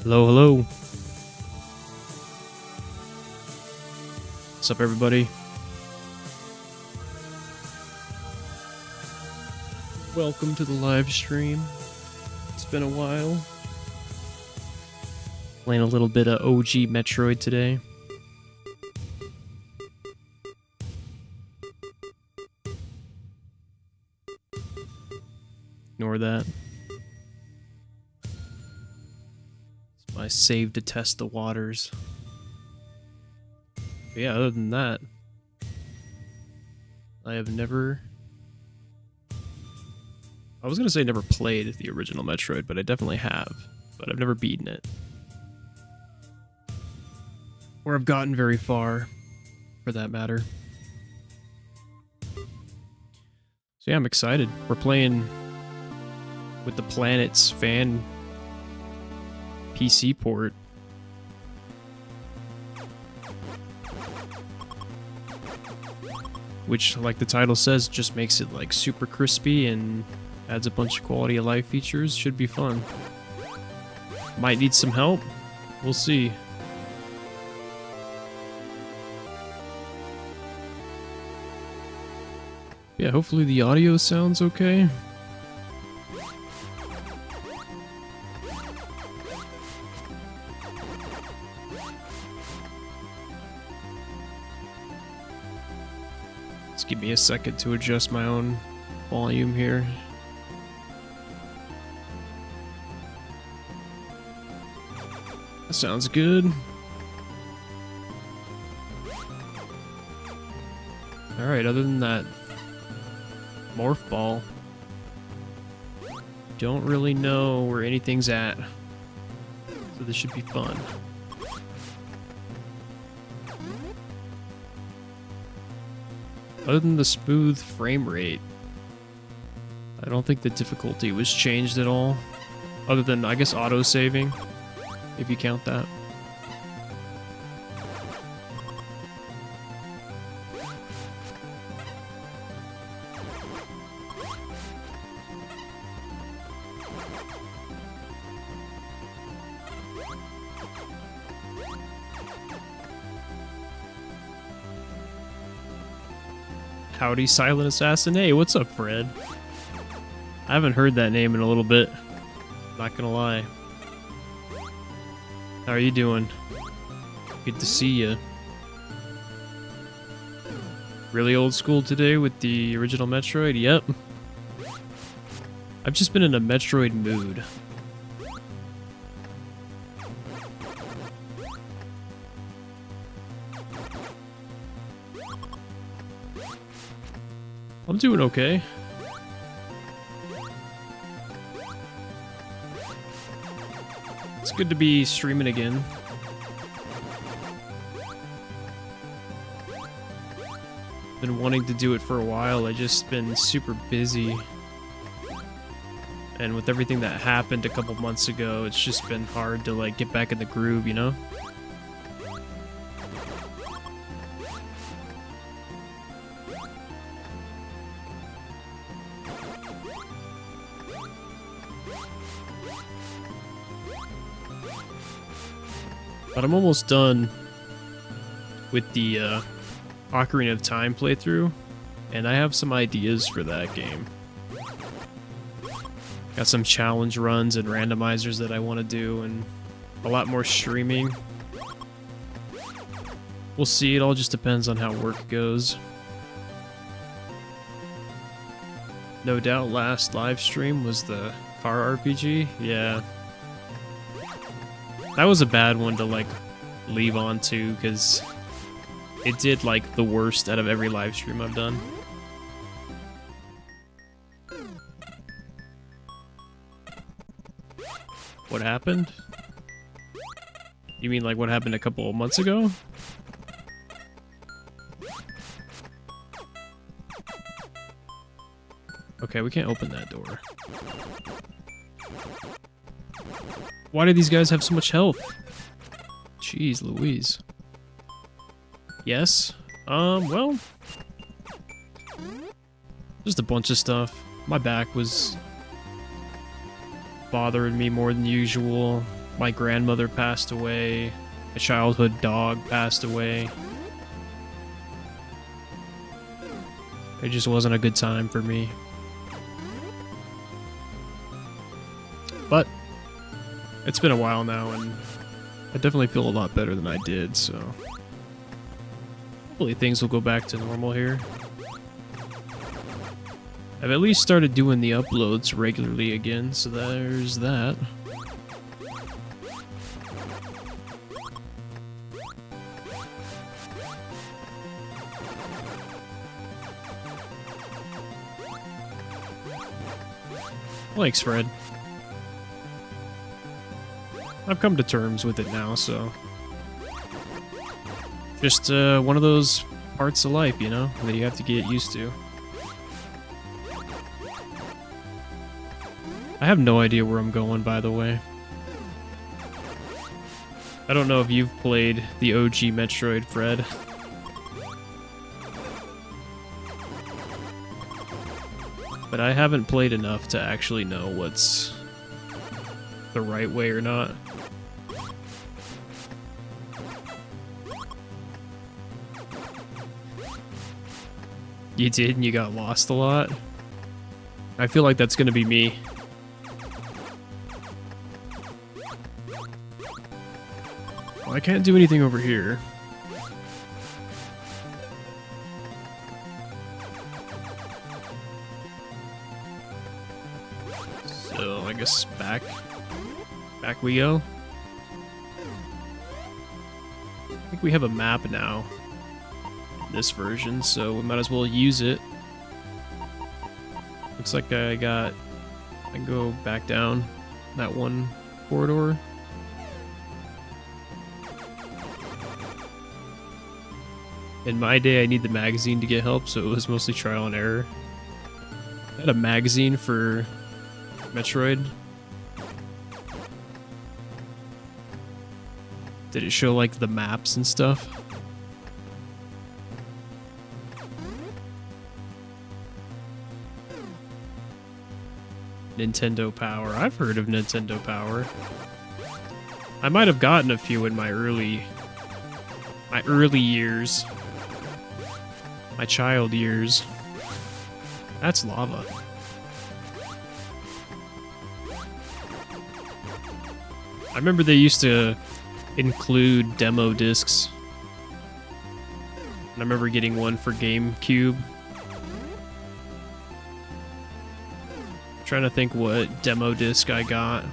Hello, hello. What's up, everybody? Welcome to the live stream. It's been a while. Playing a little bit of OG Metroid today. Ignore that. It's my save to test the waters. But yeah, other than that, I have never... I was gonna say never played the original Metroid, but I definitely have. But I've never beaten it. Or I've gotten very far, for that matter. So yeah, I'm excited. We're playing with the Planets fan PC port. Which, like the title says, just makes it like super crispy and adds a bunch of quality of life features. Should be fun. Might need some help. We'll see. Yeah, hopefully the audio sounds okay. Just give me a second to adjust my own volume here. That sounds good. Alright, other than that morph ball, don't really know where anything's at, so this should be fun. Other than the smooth frame rate, I don't think the difficulty was changed at all, other than I guess auto-saving, if you count that. Howdy, Silent Assassin. Hey, what's up, Fred? I haven't heard that name in a little bit. Not gonna lie. How are you doing? Good to see you. Really old school today with the original Metroid? Yep. I've just been in a Metroid mood. I'm doing okay. It's good to be streaming again. Been wanting to do it for a while. I just been super busy. And with everything that happened a couple months ago, it's just been hard to like get back in the groove, you know? But I'm almost done with the Ocarina of Time playthrough, and I have some ideas for that game. Got some challenge runs and randomizers that I want to do, and a lot more streaming. We'll see, it all just depends on how work goes. No doubt last live stream was the car RPG, yeah. That was a bad one to, like, leave on to, because it did, like, the worst out of every live stream I've done. What happened? You mean, like, what happened a couple of months ago? Okay, we can't open that door. Why do these guys have so much health? Jeez Louise. Yes? Well... just a bunch of stuff. My back was bothering me more than usual. My grandmother passed away. A childhood dog passed away. It just wasn't a good time for me. But it's been a while now, and I definitely feel a lot better than I did, so hopefully things will go back to normal here. I've at least started doing the uploads regularly again, so there's that. Thanks, Fred. I've come to terms with it now, so just one of those parts of life, you know, that you have to get used to. I have no idea where I'm going, by the way. I don't know if you've played the OG Metroid, Fred. But I haven't played enough to actually know what's the right way or not. You did, and you got lost a lot? I feel like that's gonna be me. Well, I can't do anything over here. So, I guess back we go. I think we have a map now. This version, so we might as well use it. Looks like I can go back down that one corridor. In my day, I need the magazine to get help, so it was mostly trial and error. I had a magazine for Metroid. Did it show like the maps and stuff? Nintendo Power. I've heard of Nintendo Power. I might have gotten a few in my early years. My child years. That's lava. I remember they used to include demo discs. And I remember getting one for GameCube. Trying to think what demo disc I got.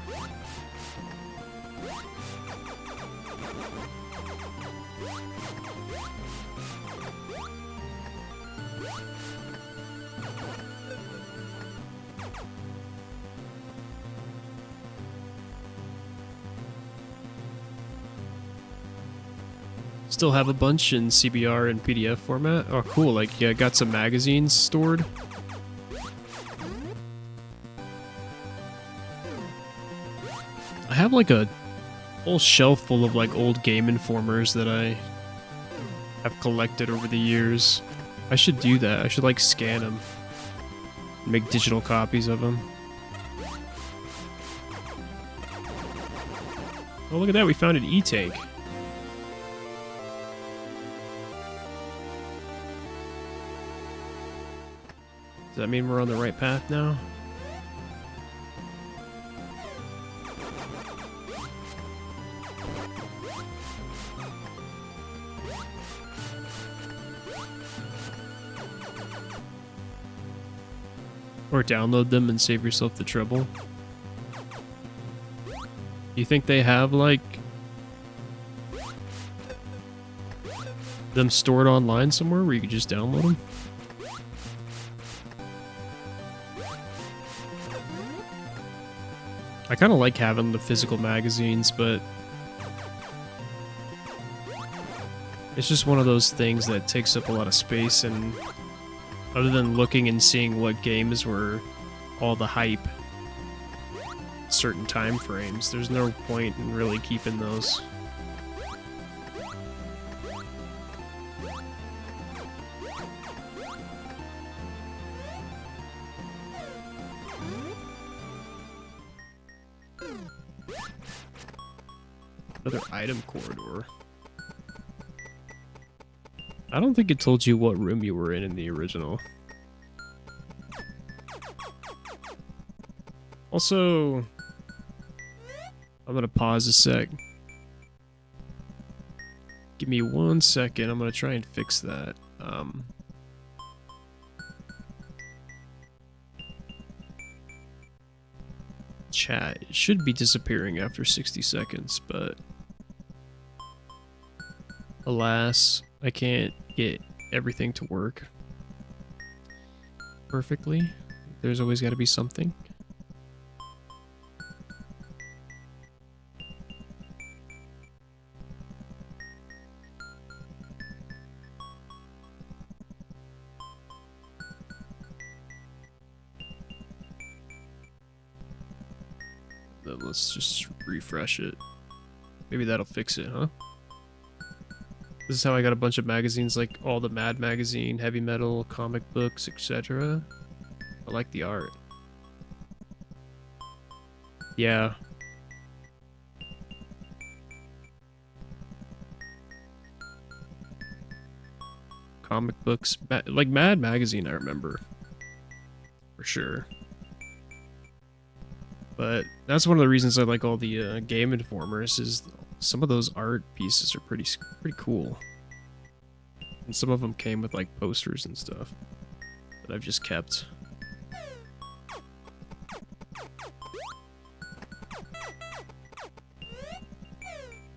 Still have a bunch in CBR and PDF format. Oh, cool. Like, yeah, got some magazines stored. I have like a whole shelf full of like old Game Informers that I have collected over the years. I should do that. I should like scan them, make digital copies of them. Oh, look at that. We found an E-tank. Does that mean we're on the right path now? Or download them and save yourself the trouble. You think they have, like, them stored online somewhere where you could just download them? I kind of like having the physical magazines, but it's just one of those things that takes up a lot of space, and other than looking and seeing what games were all the hype certain time frames, there's no point in really keeping those. Another item corridor. I don't think it told you what room you were in the original. Also, I'm gonna pause a sec. Give me 1 second. I'm gonna try and fix that. Chat, it should be disappearing after 60 seconds, but alas, I can't get everything to work perfectly. There's always got to be something. Then let's just refresh it. Maybe that'll fix it, huh? This is how I got a bunch of magazines, like all the Mad magazine, heavy metal, comic books, etc. I like the art. Yeah. Comic books, like Mad magazine, I remember. For sure. But that's one of the reasons I like all the Game Informers, is some of those art pieces are pretty cool. And some of them came with like posters and stuff that I've just kept.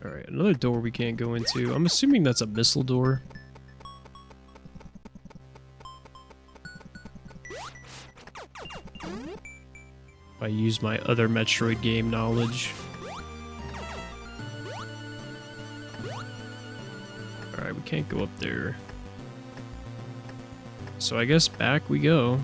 Alright, another door we can't go into. I'm assuming that's a missile door. I use my other Metroid game knowledge. Alright, we can't go up there. So I guess back we go.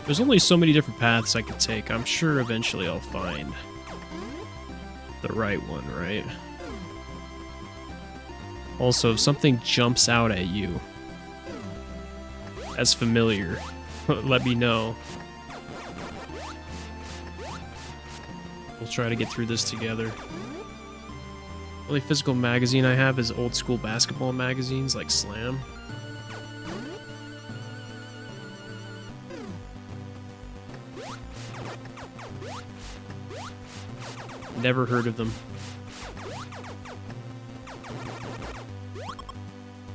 There's only so many different paths I could take. I'm sure eventually I'll find the right one, right? Also, if something jumps out at you as familiar, let me know. We'll try to get through this together. The only physical magazine I have is old school basketball magazines like Slam. Never heard of them.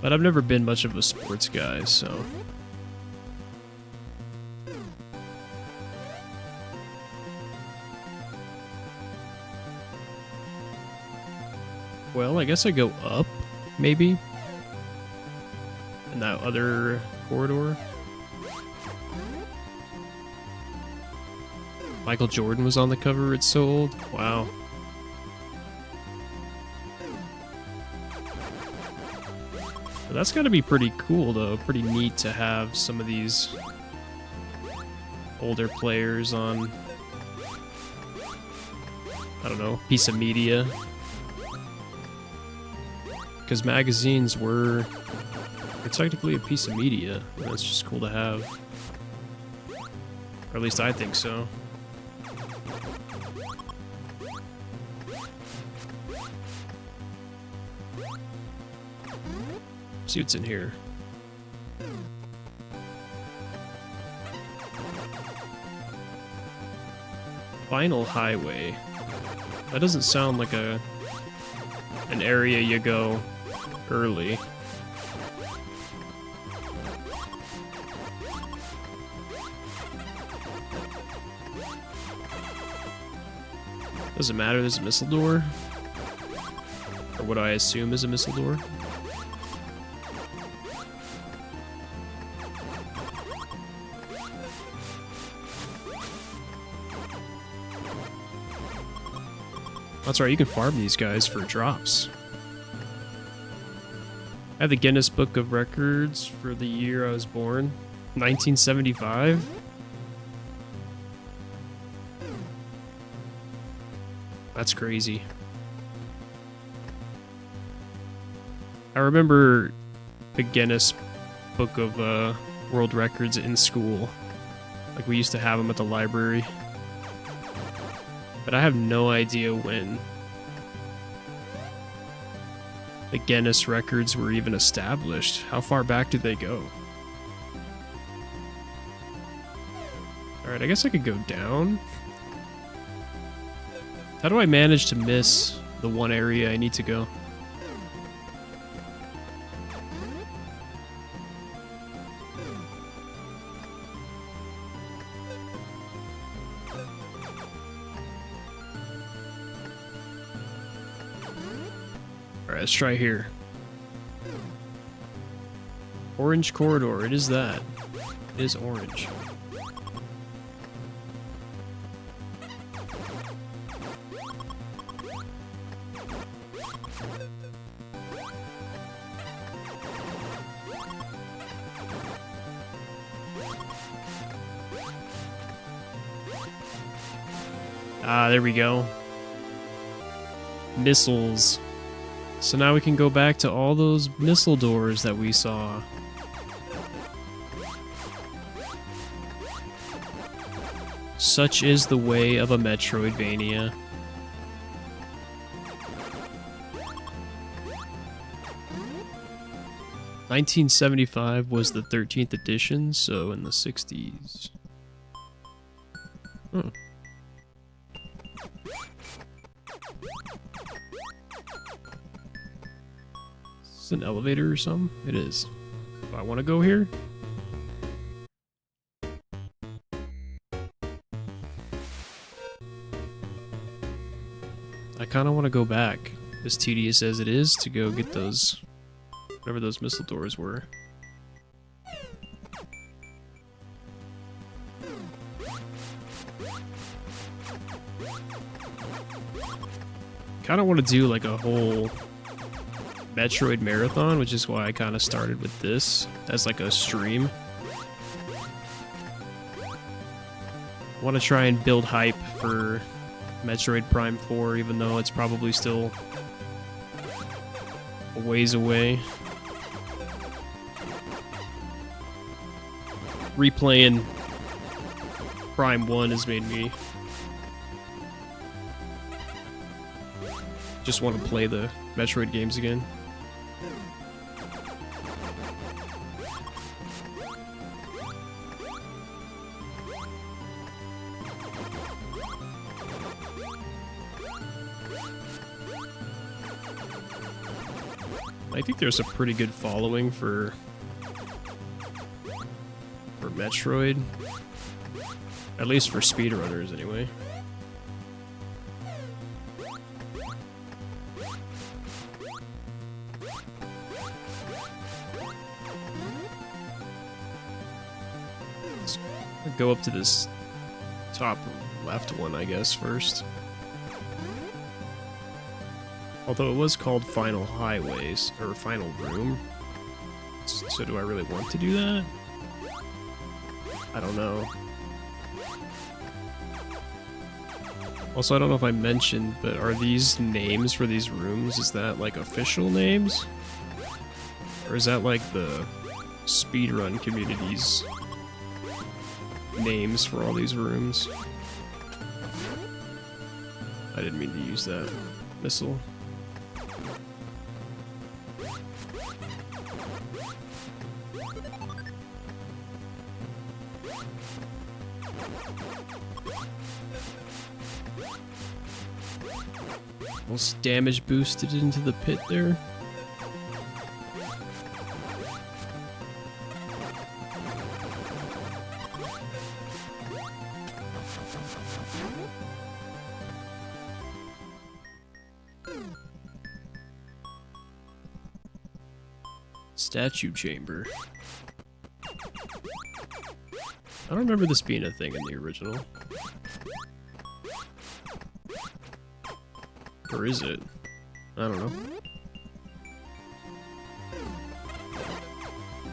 But I've never been much of a sports guy, so... Well, I guess I go up, maybe? In that other corridor? Michael Jordan was on the cover, it's so old. Wow. But that's gotta be pretty cool, though. Pretty neat to have some of these older players on, I don't know, piece of media. Because magazines were technically a piece of media. That's just cool to have. Or at least I think so. See what's in here. Final highway. That doesn't sound like an area you go early. Doesn't matter, there's a missile door. Or what I assume is a missile door. That's right, you can farm these guys for drops. I have the Guinness Book of Records for the year I was born. 1975? That's crazy. I remember the Guinness Book of World Records in school. Like, we used to have them at the library. But I have no idea when the Guinness records were even established. How far back did they go? Alright, I guess I could go down. How do I manage to miss the one area I need to go? Alright, let's try here. Orange corridor, it is that. It is orange. Ah, there we go. Missiles. So now we can go back to all those missile doors that we saw. Such is the way of a Metroidvania. $1975 was the 13th edition, so in the 60s. Hmm. Is this an elevator or something? It is. Do I want to go here? I kind of want to go back, as tedious as it is, to go get those, whatever those missile doors were. Kind of want to do like a whole Metroid marathon, which is why I kind of started with this as like a stream. I want to try and build hype for Metroid Prime 4, even though it's probably still a ways away. Replaying Prime 1 has made me just want to play the Metroid games again. I think there's a pretty good following for Metroid. At least for speedrunners, anyway. Let's go up to this top left one, I guess, first. Although it was called Final Highways, or Final Room. So do I really want to do that? I don't know. Also, I don't know if I mentioned, but are these names for these rooms, is that like official names? Or is that like the speedrun community's names for all these rooms? I didn't mean to use that missile. Almost damage boosted into the pit there. Statue chamber. I don't remember this being a thing in the original. Or is it? I don't know.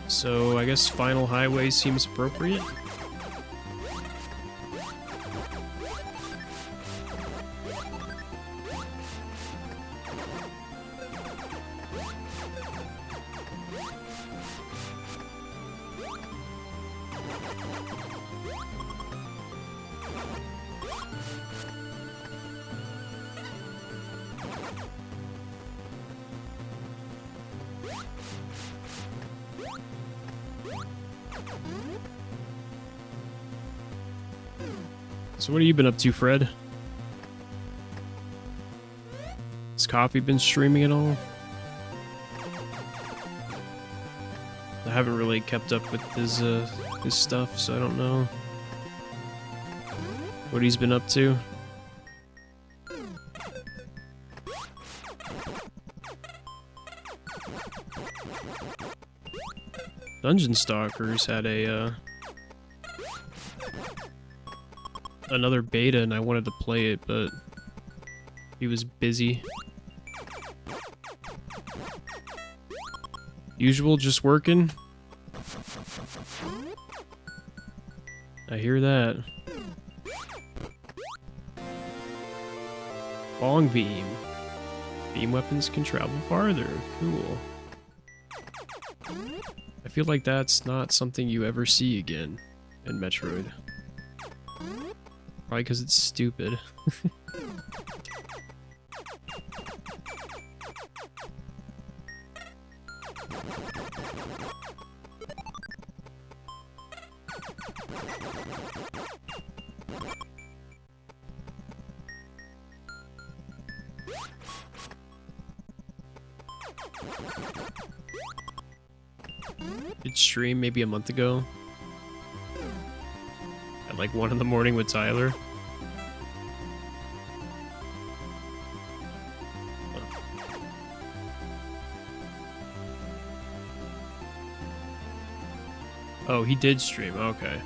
So I guess Final Highway seems appropriate. So what have you been up to, Fred? Has Coffee been streaming at all? I haven't really kept up with his stuff, so I don't know what he's been up to. Dungeon Stalkers had a another beta and I wanted to play it, but he was busy. Usual, just working. I hear that. Long beam. Beam weapons can travel farther. Cool. I feel like that's not something you ever see again in Metroid. Probably because it's stupid. Did stream maybe a month ago. At like 1 in the morning with Tyler. Oh, he did stream. Okay.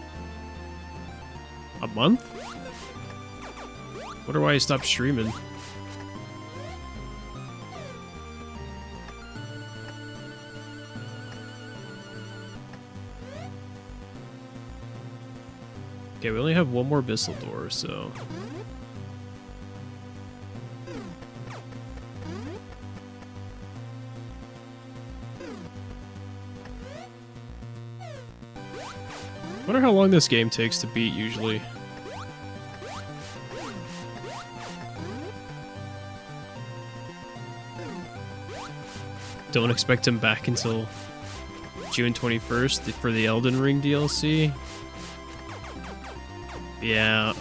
A month? Wonder why he stopped streaming. Okay, we only have one more Bissell door, so... Wonder how long this game takes to beat, usually. Don't expect him back until June 21st for the Elden Ring DLC. Yeah.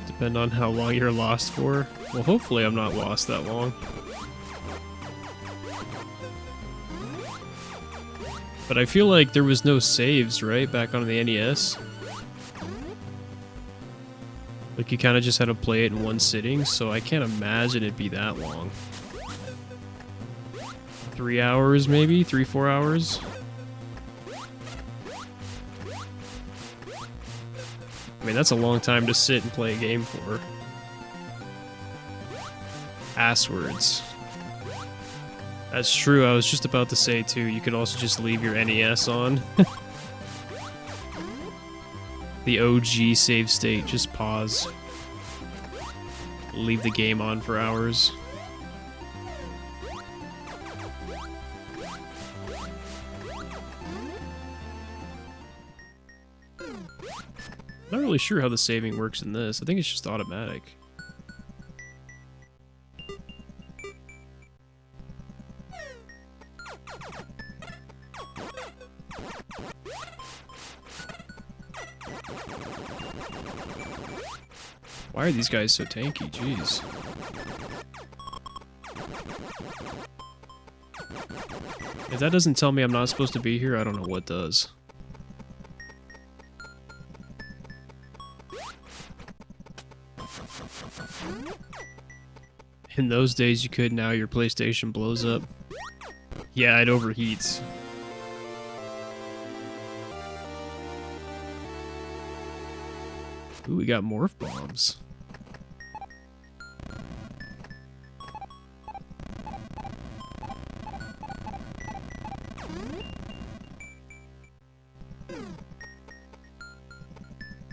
Depend on how long you're lost for. Well, hopefully I'm not lost that long. But I feel like there was no saves, right? Back on the NES. Like, you kind of just had to play it in one sitting, so I can't imagine it'd be that long. 3 hours, maybe? 3-4 hours? I mean, that's a long time to sit and play a game for. Passwords. That's true, I was just about to say, too, you could also just leave your NES on. The OG save state, just pause. Leave the game on for hours. Not really sure how the saving works in this. I think it's just automatic. Why are these guys so tanky? Jeez. If that doesn't tell me I'm not supposed to be here, I don't know what does. In those days you could, now your PlayStation blows up. Yeah, it overheats. Ooh, we got morph bombs.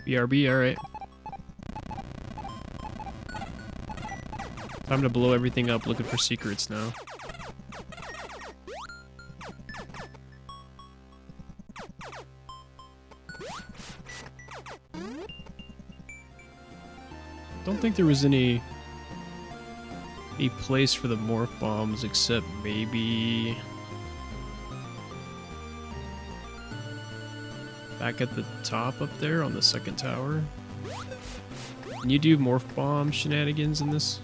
BRB, alright. Time to blow everything up looking for secrets now. Don't think there was any place for the morph bombs except maybe back at the top up there on the second tower. Can you do morph bomb shenanigans in this?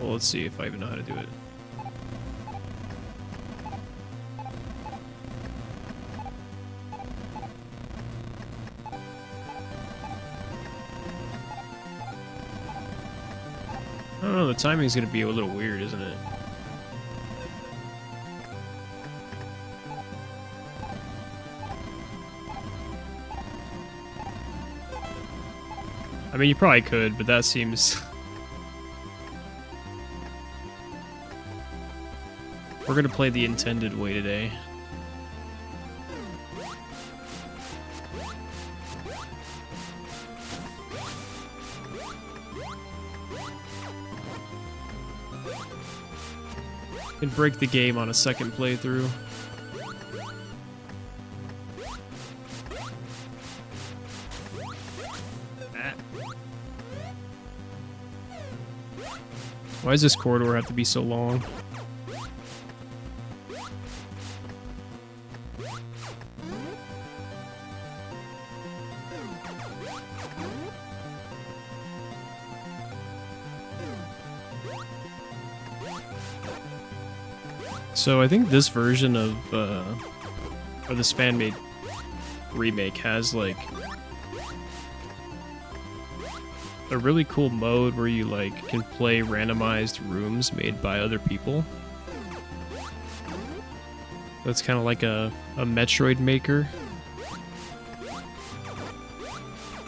Well, let's see if I even know how to do it. I don't know, the timing's gonna be a little weird, isn't it? I mean, you probably could, but that seems... We're gonna play the intended way today. Can break the game on a second playthrough. Why does this corridor have to be so long? So I think this version of, or this fan-made remake has, like, a really cool mode where you, like, can play randomized rooms made by other people. That's kind of like a Metroid maker.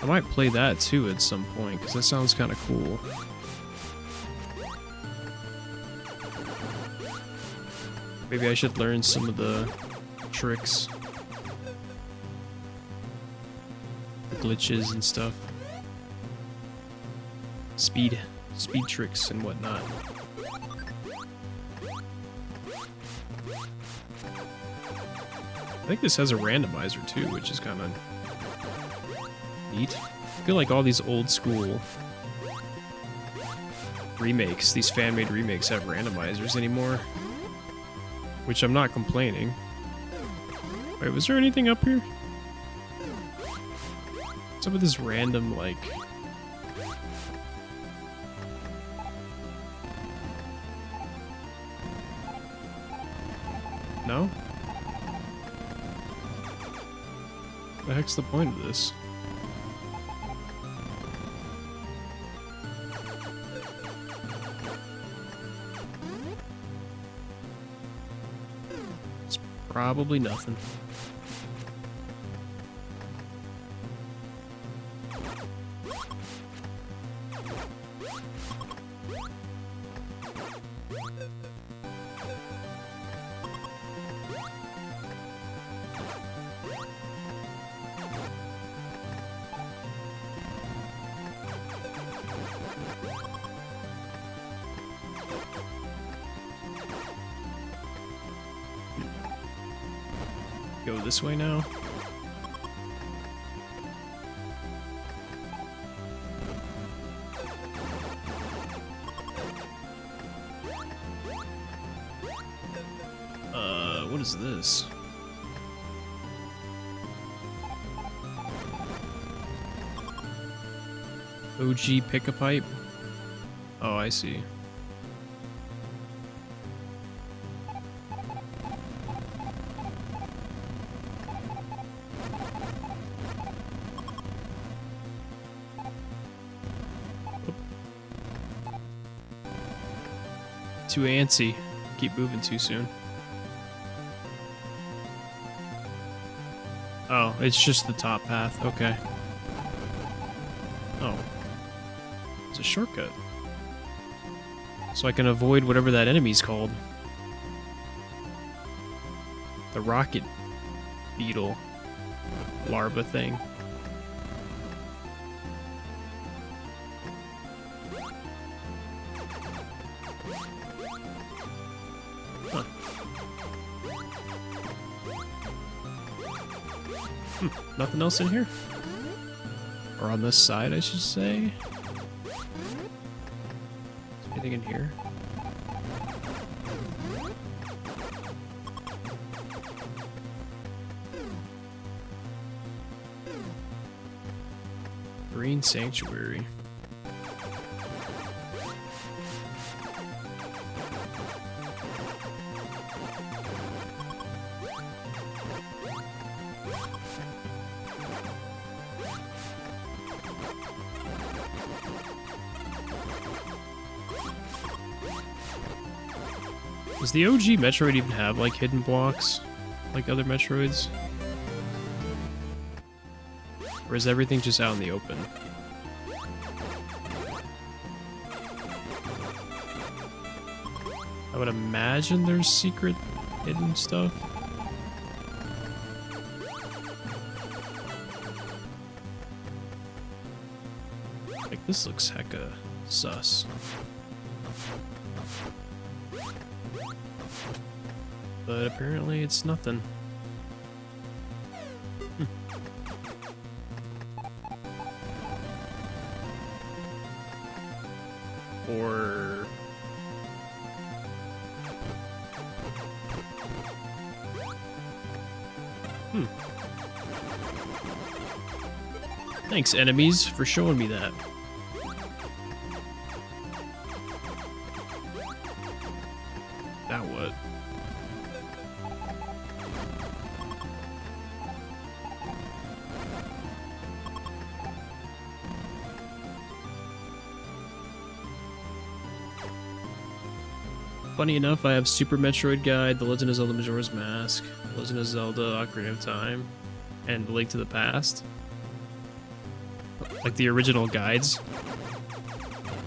I might play that too at some point, because that sounds kind of cool. Maybe I should learn some of the tricks. The glitches and stuff. Speed tricks and whatnot. I think this has a randomizer too, which is kind of neat. I feel like all these old school remakes, these fan-made remakes, have randomizers anymore. Which I'm not complaining. Wait, was there anything up here? Some of this random, like... No? What the heck's the point of this? Probably nothing. Go this way now. What is this? OG pick-a-pipe? Oh, I see. Too antsy. Keep moving too soon. Oh, it's just the top path. Okay. Oh. It's a shortcut. So I can avoid whatever that enemy's called. The rocket beetle larva thing. Huh. Nothing else in here? Or on this side, I should say. Is there anything in here? Green Sanctuary. Does the OG Metroid even have, like, hidden blocks? Like other Metroids? Or is everything just out in the open? I would imagine there's secret hidden stuff. Like, this looks hecka sus. But apparently it's nothing. Or... Thanks, enemies, for showing me that. Now what? Funny enough, I have Super Metroid Guide, The Legend of Zelda Majora's Mask, The Legend of Zelda Ocarina of Time, and The Link to the Past. Like the original guides.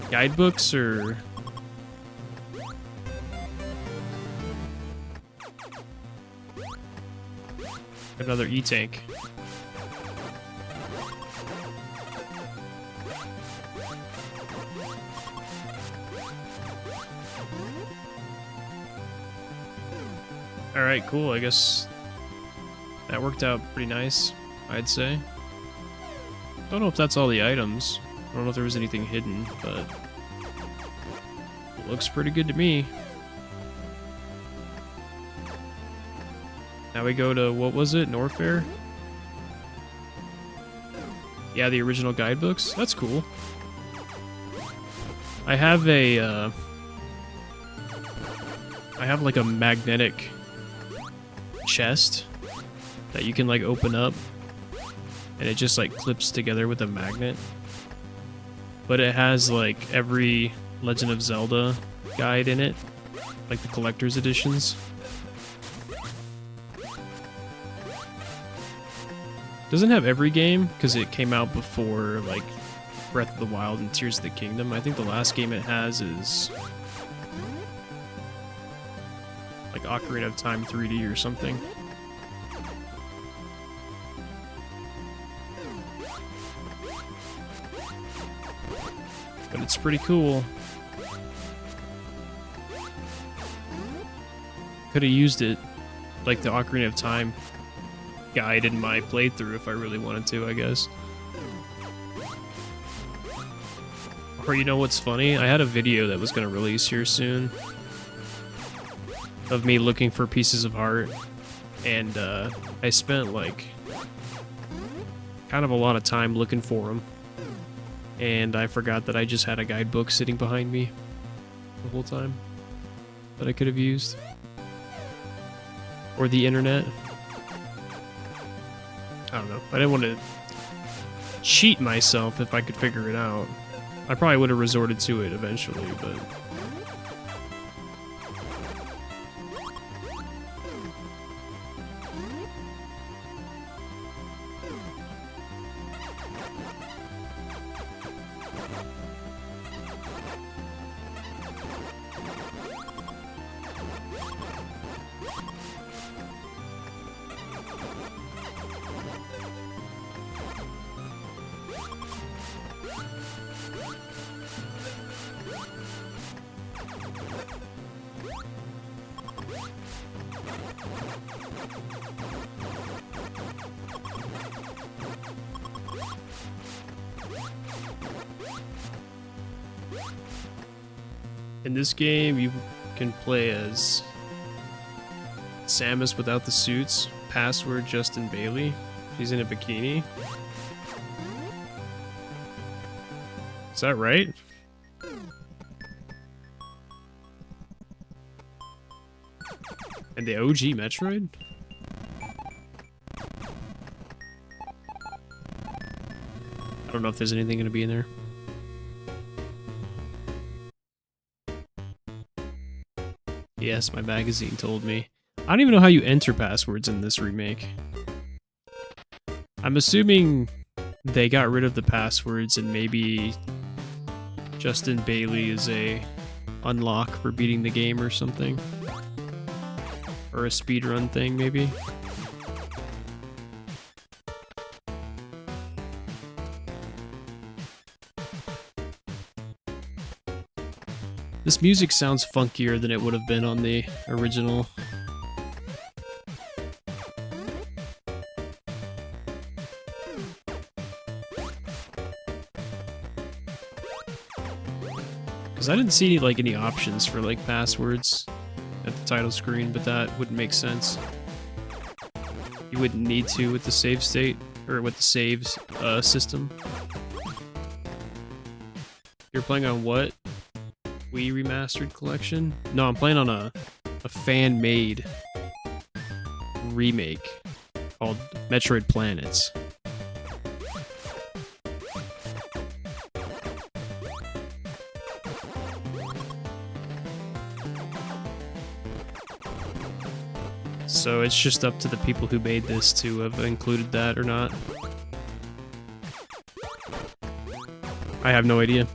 Guidebooks, or... Another E-Tank. Alright, cool. I guess that worked out pretty nice, I'd say. Don't know if that's all the items. I don't know if there was anything hidden, but it looks pretty good to me. Now we go to, what was it, Norfair? Yeah, the original guidebooks. That's cool. I have a, I have like a magnetic chest that you can like open up, and it just like clips together with a magnet. But it has like every Legend of Zelda guide in it, like the collector's editions. Doesn't have every game because it came out before like Breath of the Wild and Tears of the Kingdom. I think the last game it has is like Ocarina of Time 3D or something. But it's pretty cool. Could have used it like the Ocarina of Time guide in my playthrough if I really wanted to, I guess. Or you know what's funny? I had a video that was going to release here soon of me looking for pieces of art, and I spent like kind of a lot of time looking for them, and I forgot that I just had a guidebook sitting behind me the whole time that I could have used, or the internet. I don't know. I didn't want to cheat myself if I could figure it out. I probably would have resorted to it eventually, but... In this game, you can play as Samus without the suits. Password Justin Bailey. She's in a bikini. Is that right? And the OG Metroid? I don't know if there's anything going to be in there. Yes, my magazine told me. I don't even know how you enter passwords in this remake. I'm assuming they got rid of the passwords and maybe Justin Bailey is a unlock for beating the game or something. Or a speedrun thing, maybe. This music sounds funkier than it would have been on the original. Because I didn't see like any options for like passwords at the title screen, but that wouldn't make sense. You wouldn't need to with the save state, or with the saves system. You're playing on what? Wii Remastered Collection? No, I'm playing on a fan-made remake called Metroid Planets. So it's just up to the people who made this to have included that or not. I have no idea.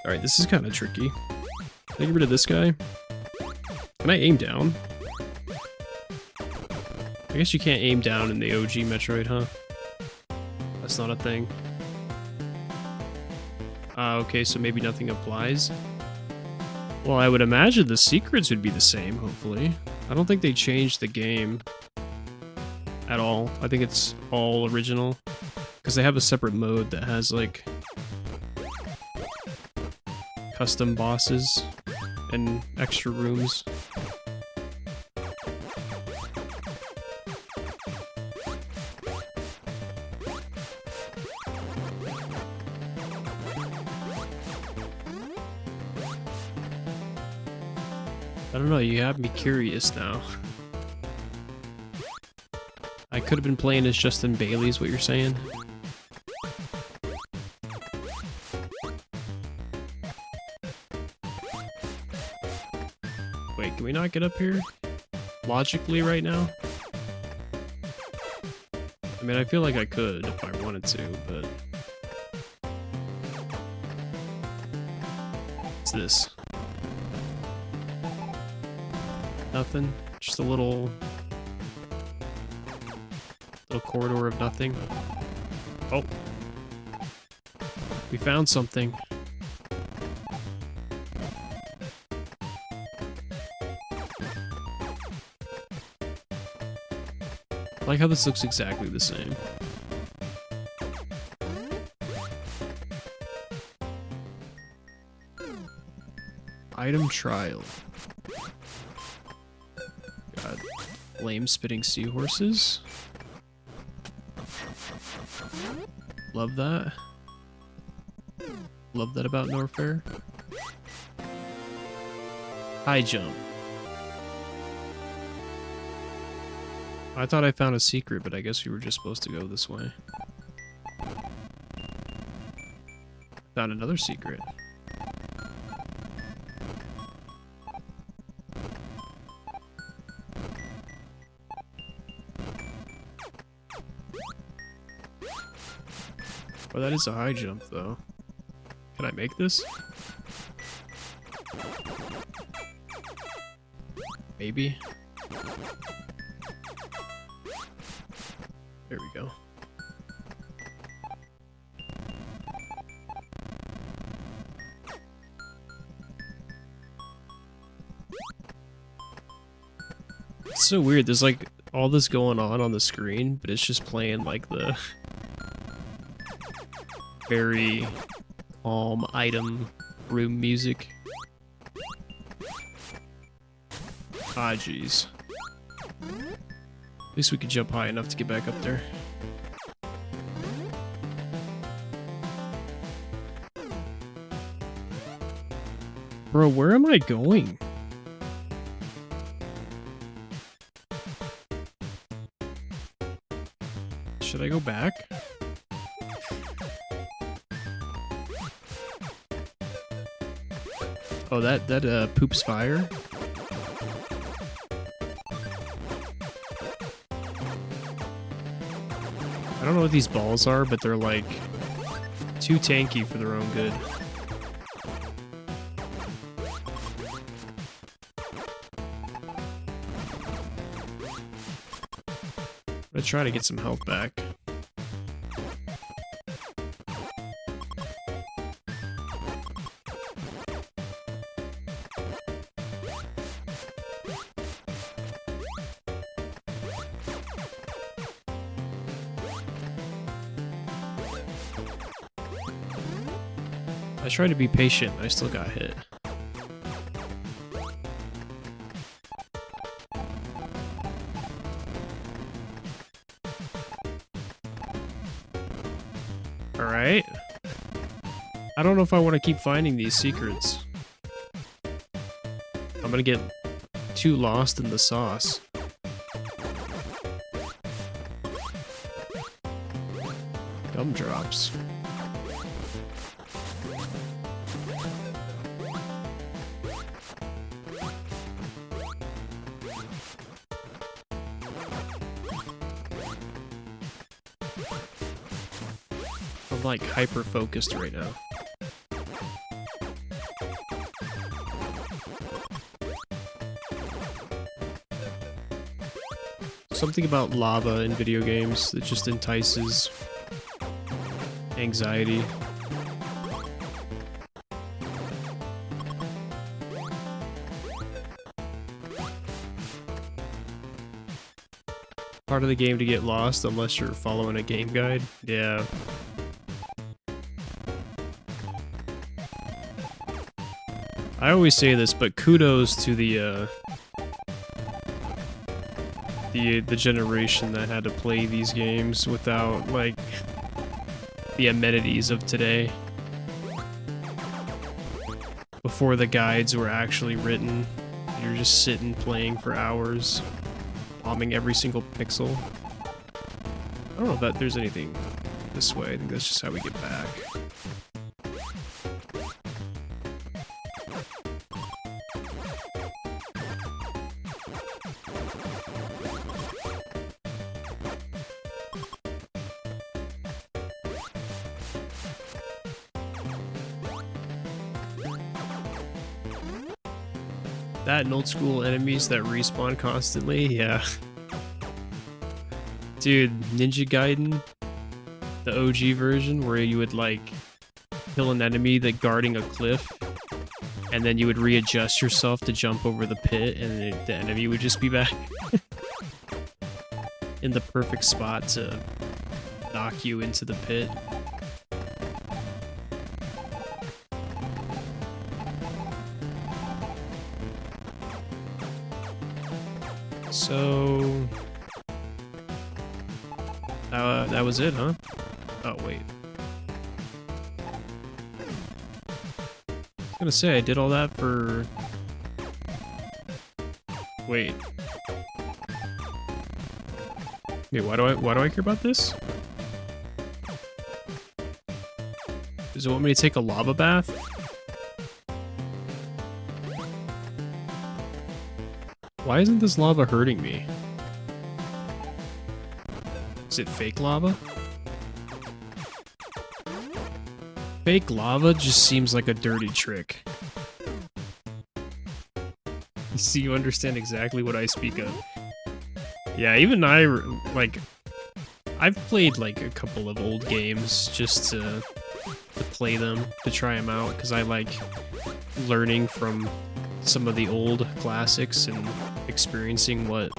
Alright, this is kind of tricky. Can I get rid of this guy? Can I aim down? I guess you can't aim down in the OG Metroid, huh? That's not a thing. Okay, so maybe nothing applies. Well, I would imagine the secrets would be the same, hopefully. I don't think they changed the game at all. I think it's all original. Because they have a separate mode that has, like, custom bosses and extra rooms. I don't know, you have me curious now. I could have been playing as Justin Bailey, is what you're saying? Wait, can we not get up here? Logically right now? I mean, I feel like I could if I wanted to, but... What's this? Nothing. Just a little corridor of nothing. Oh. We found something. I like how this looks exactly the same. Item trial. Got flame spitting seahorses. Love that. Love that about Norfair. High jump. I thought I found a secret, but I guess we were just supposed to go this way. Found another secret. Well, that is a high jump, though. Can I make this? Maybe. There we go. It's so weird. There's like all this going on the screen, but it's just playing like the very calm item room music. Ah, jeez. At least we could jump high enough to get back up there. Bro, where am I going? Should I go back? Oh, that poops fire? I don't know what these balls are, but they're like too tanky for their own good. I'm gonna try to get some health back. I tried to be patient, I still got hit. Alright. I don't know if I want to keep finding these secrets. I'm gonna get too lost in the sauce. Gumdrops. I'm like hyper focused right now. Something about lava in video games that just entices anxiety. Part of the game to get lost unless you're following a game guide. Yeah. I always say this, but kudos to the generation that had to play these games without, like, the amenities of today. Before the guides were actually written, you're just sitting playing for hours, bombing every single pixel. I don't know if there's anything this way. I think that's just how we get back. That and old school enemies that respawn constantly, yeah. Dude, Ninja Gaiden, the OG version, where you would like kill an enemy that guarding a cliff, and then you would readjust yourself to jump over the pit, and the enemy would just be back in the perfect spot to knock you into the pit. So that was it, huh? Oh wait, I was gonna say I did all that for. Wait, why do I care about this? Does it want me to take a lava bath? Why isn't this lava hurting me? Is it fake lava? Fake lava just seems like a dirty trick. You see, you understand exactly what I speak of. Yeah, even I've played like a couple of old games just to play them, to try them out, because I like learning from some of the old classics and experiencing what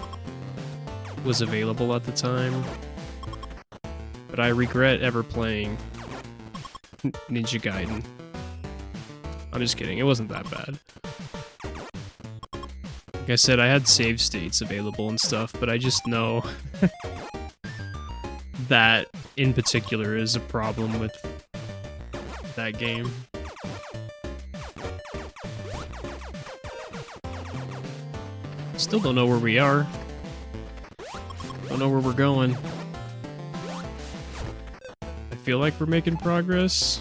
was available at the time. But I regret ever playing Ninja Gaiden. I'm just kidding, it wasn't that bad. Like I said, I had save states available and stuff, but I just know that in particular is a problem with that game. Still don't know where we are. Don't know where we're going. I feel like we're making progress.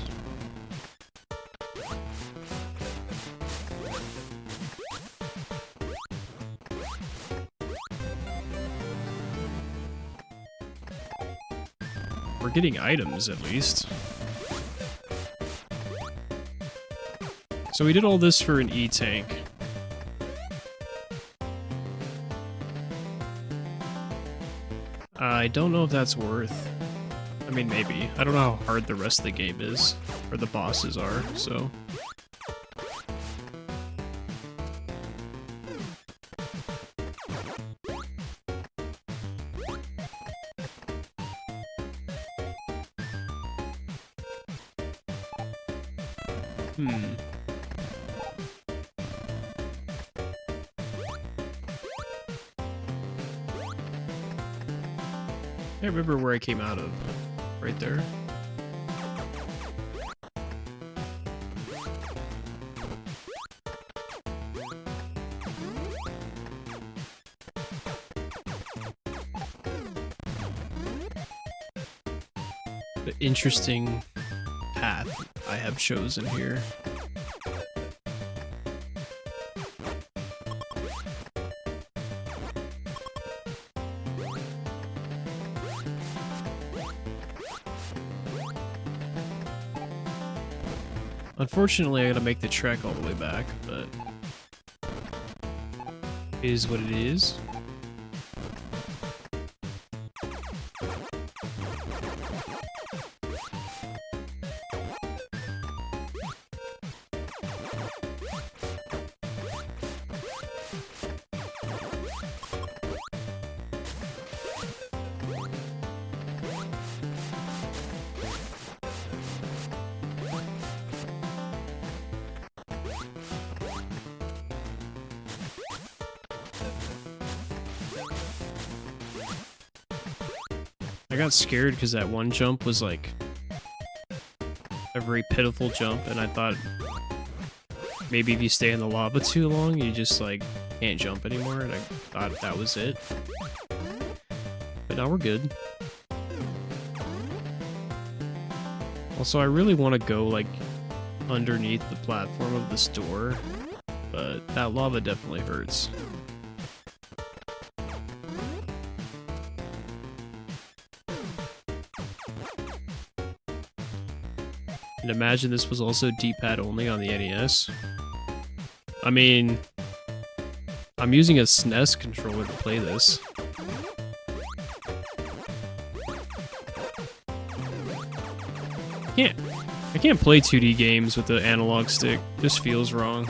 We're getting items, at least. So we did all this for an E-tank. I don't know if that's worth... I mean, maybe. I don't know how hard the rest of the game is, or the bosses are, so... I remember where I came out of. Right there. The interesting path I have chosen here. Unfortunately, I gotta make the trek all the way back, but it is what it is. I got scared because that one jump was like a very pitiful jump, and I thought maybe if you stay in the lava too long, you just like can't jump anymore, and I thought that was it. But now we're good. Also, I really want to go like underneath the platform of this door, but that lava definitely hurts. And imagine this was also D-pad only on the NES. I mean, I'm using a SNES controller to play this. I can't play 2D games with the analog stick. Just feels wrong.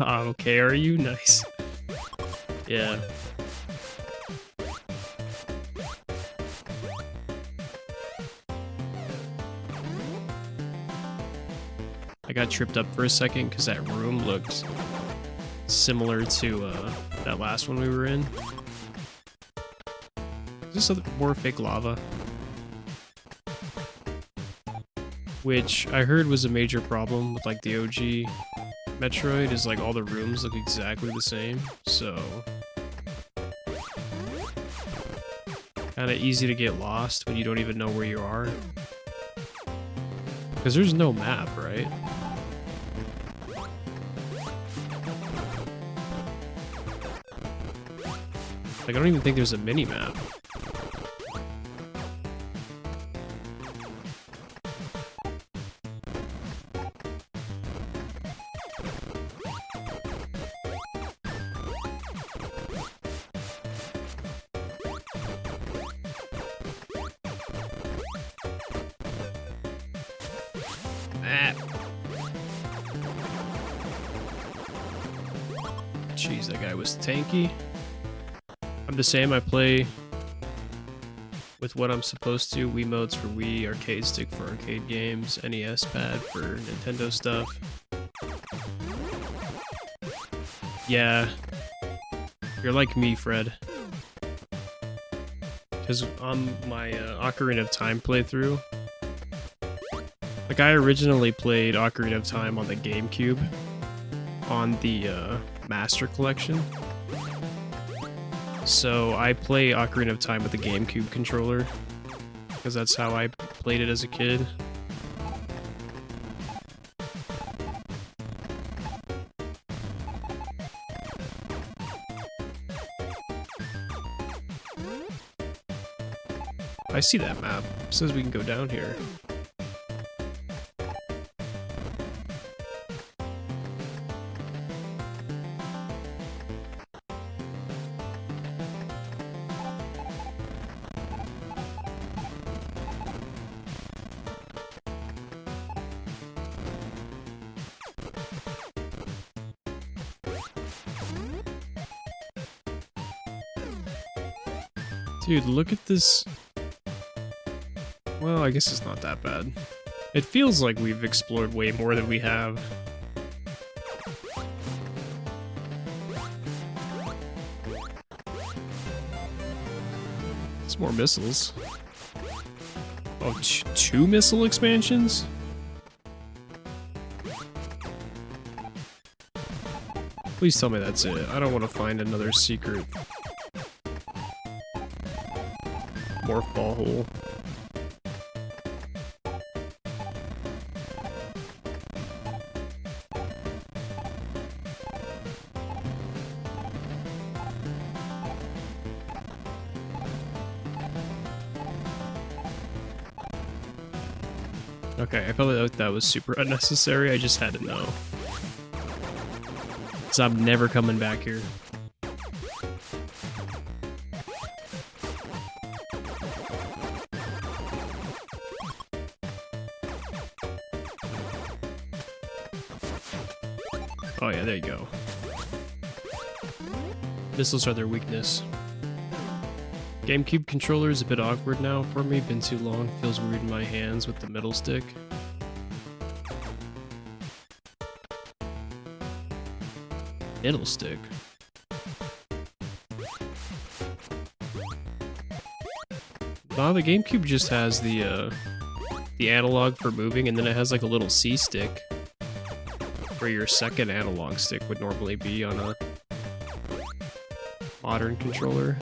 Okay, are you? Nice. Yeah. I got tripped up for a second because that room looked similar to that last one we were in. Is this more fake lava? Which I heard was a major problem with like the OG Metroid, is like all the rooms look exactly the same, so kinda easy to get lost when you don't even know where you are. Because there's no map, right? Like, I don't even think there's a mini-map. Ah. Jeez, that guy was tanky. I'm the same, I play with what I'm supposed to. Wiimotes for Wii, arcade stick for arcade games, NES pad for Nintendo stuff. Yeah. You're like me, Fred. Because on my Ocarina of Time playthrough, like I originally played Ocarina of Time on the GameCube on the Master Collection. So I play Ocarina of Time with the GameCube controller, because that's how I played it as a kid. I see that map. It says we can go down here. Dude, look at this. Well, I guess it's not that bad. It feels like we've explored way more than we have. It's more missiles. Oh, two missile expansions? Please tell me that's it. I don't want to find another secret morph ball hole. Okay, I felt like that was super unnecessary, I just had to know. So I'm never coming back here. Oh yeah, there you go. Missiles are their weakness. GameCube controller is a bit awkward now for me, been too long, feels weird in my hands with the middle stick. Middle stick? No, the GameCube just has the analog for moving, and then it has like a little C stick where your second analog stick would normally be on a modern controller.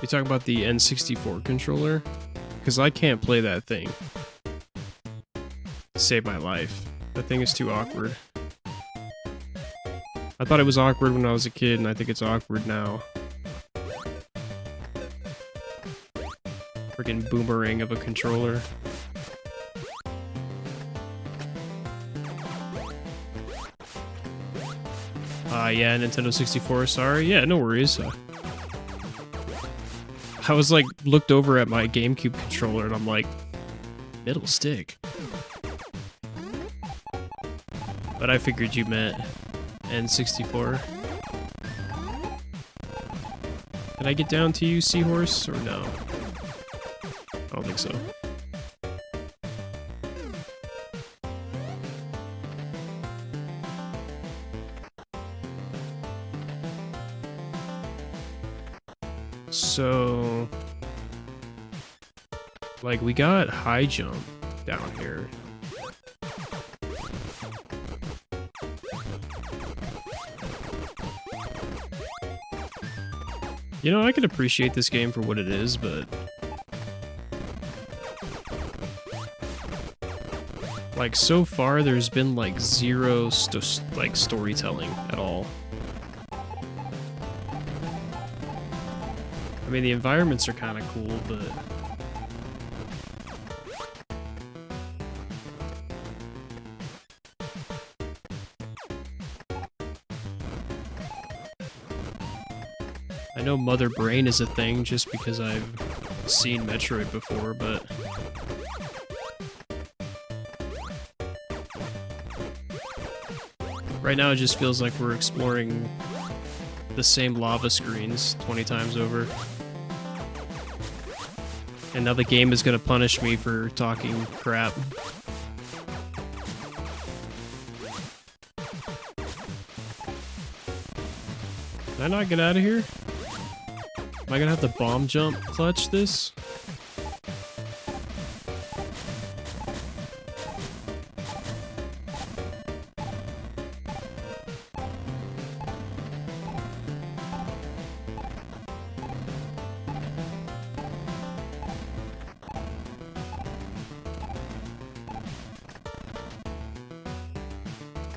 You talking about the N64 controller? Because I can't play that thing. Save my life. That thing is too awkward. I thought it was awkward when I was a kid, and I think it's awkward now. Friggin' boomerang of a controller. Yeah, Nintendo 64, sorry. Yeah, no worries. I was like, looked over at my GameCube controller and I'm like, middle stick. But I figured you meant N64. Can I get down to you, Seahorse, or no? I don't think so. So, like, we got high jump down here. You know, I can appreciate this game for what it is, but like, so far there's been like zero storytelling at all. I mean, the environments are kind of cool, but know Mother Brain is a thing just because I've seen Metroid before, but... Right now it just feels like we're exploring the same lava screens 20 times over. And now the game is gonna punish me for talking crap. Can I not get out of here? Am I gonna have to bomb jump clutch this?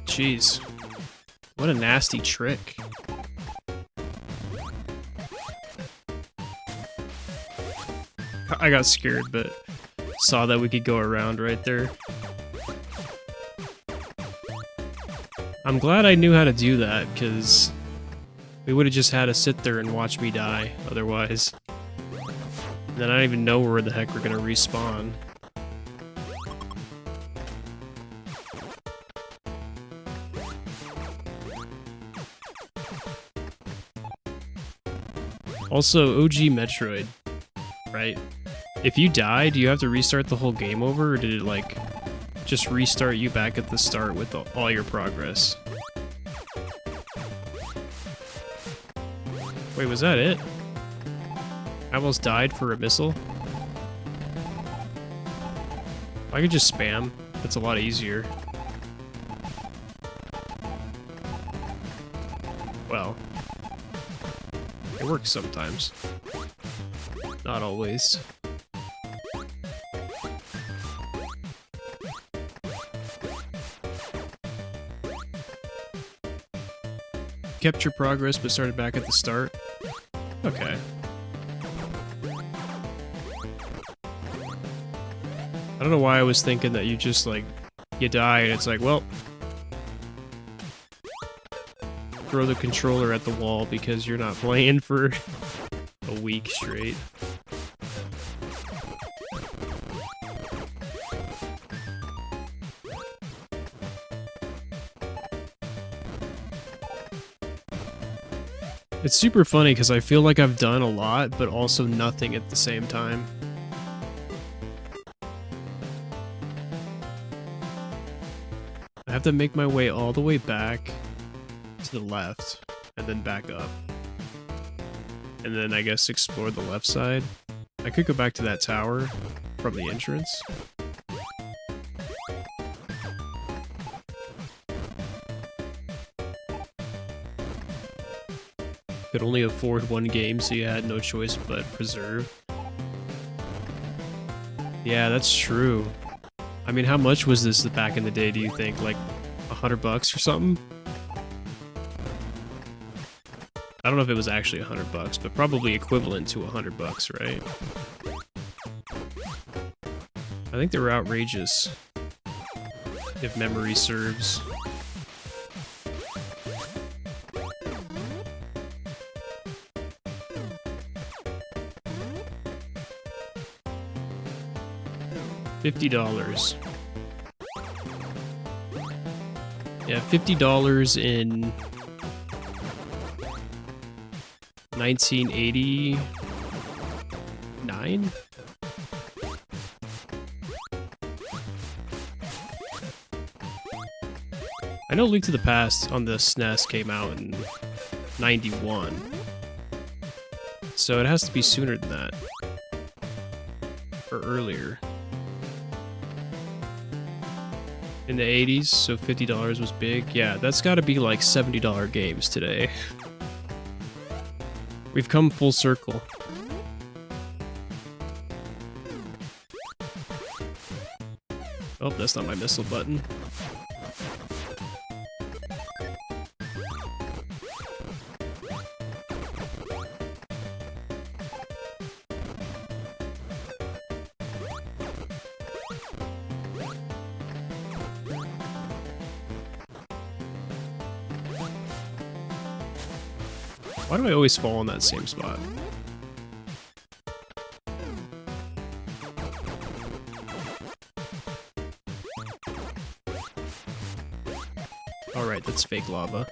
Jeez. What a nasty trick. I got scared, but saw that we could go around right there. I'm glad I knew how to do that, because we would have just had to sit there and watch me die, otherwise. And then I don't even know where the heck we're gonna respawn. Also, OG Metroid, right? If you die, do you have to restart the whole game over, or did it, like, just restart you back at the start with all your progress? Wait, was that it? I almost died for a missile? I could just spam. That's a lot easier. Well, it works sometimes. Not always. Kept your progress but started back at the start? Okay. I don't know why I was thinking that you just, like, you die and it's like, well, throw the controller at the wall because you're not playing for a week straight. It's super funny because I feel like I've done a lot, but also nothing at the same time. I have to make my way all the way back to the left, and then back up. And then I guess explore the left side. I could go back to that tower from the entrance. Could only afford one game, so you had no choice but preserve. Yeah, that's true. I mean, how much was this back in the day, do you think? Like, $100 or something? I don't know if it was actually $100, but probably equivalent to $100, right? I think they were outrageous, if memory serves. $50. Yeah, $50 in 1989? I know Link to the Past on the SNES came out in 91. So it has to be sooner than that. Or earlier. In the 80s, so $50 was big. Yeah, that's gotta be like $70 games today. We've come full circle. Oh, that's not my missile button. Why do I always fall in that same spot? Alright, that's fake lava.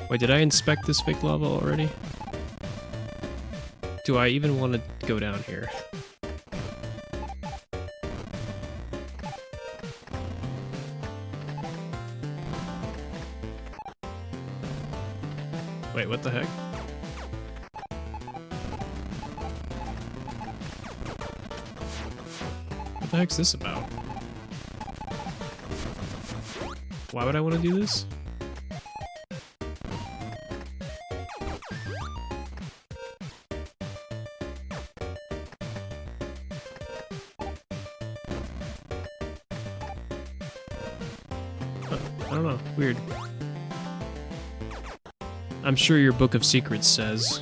Wait, did I inspect this fake lava already? Do I even want to go down here? Wait, what the heck? What the heck's this about? Why would I want to do this? I don't know. Weird. I'm sure your book of secrets says.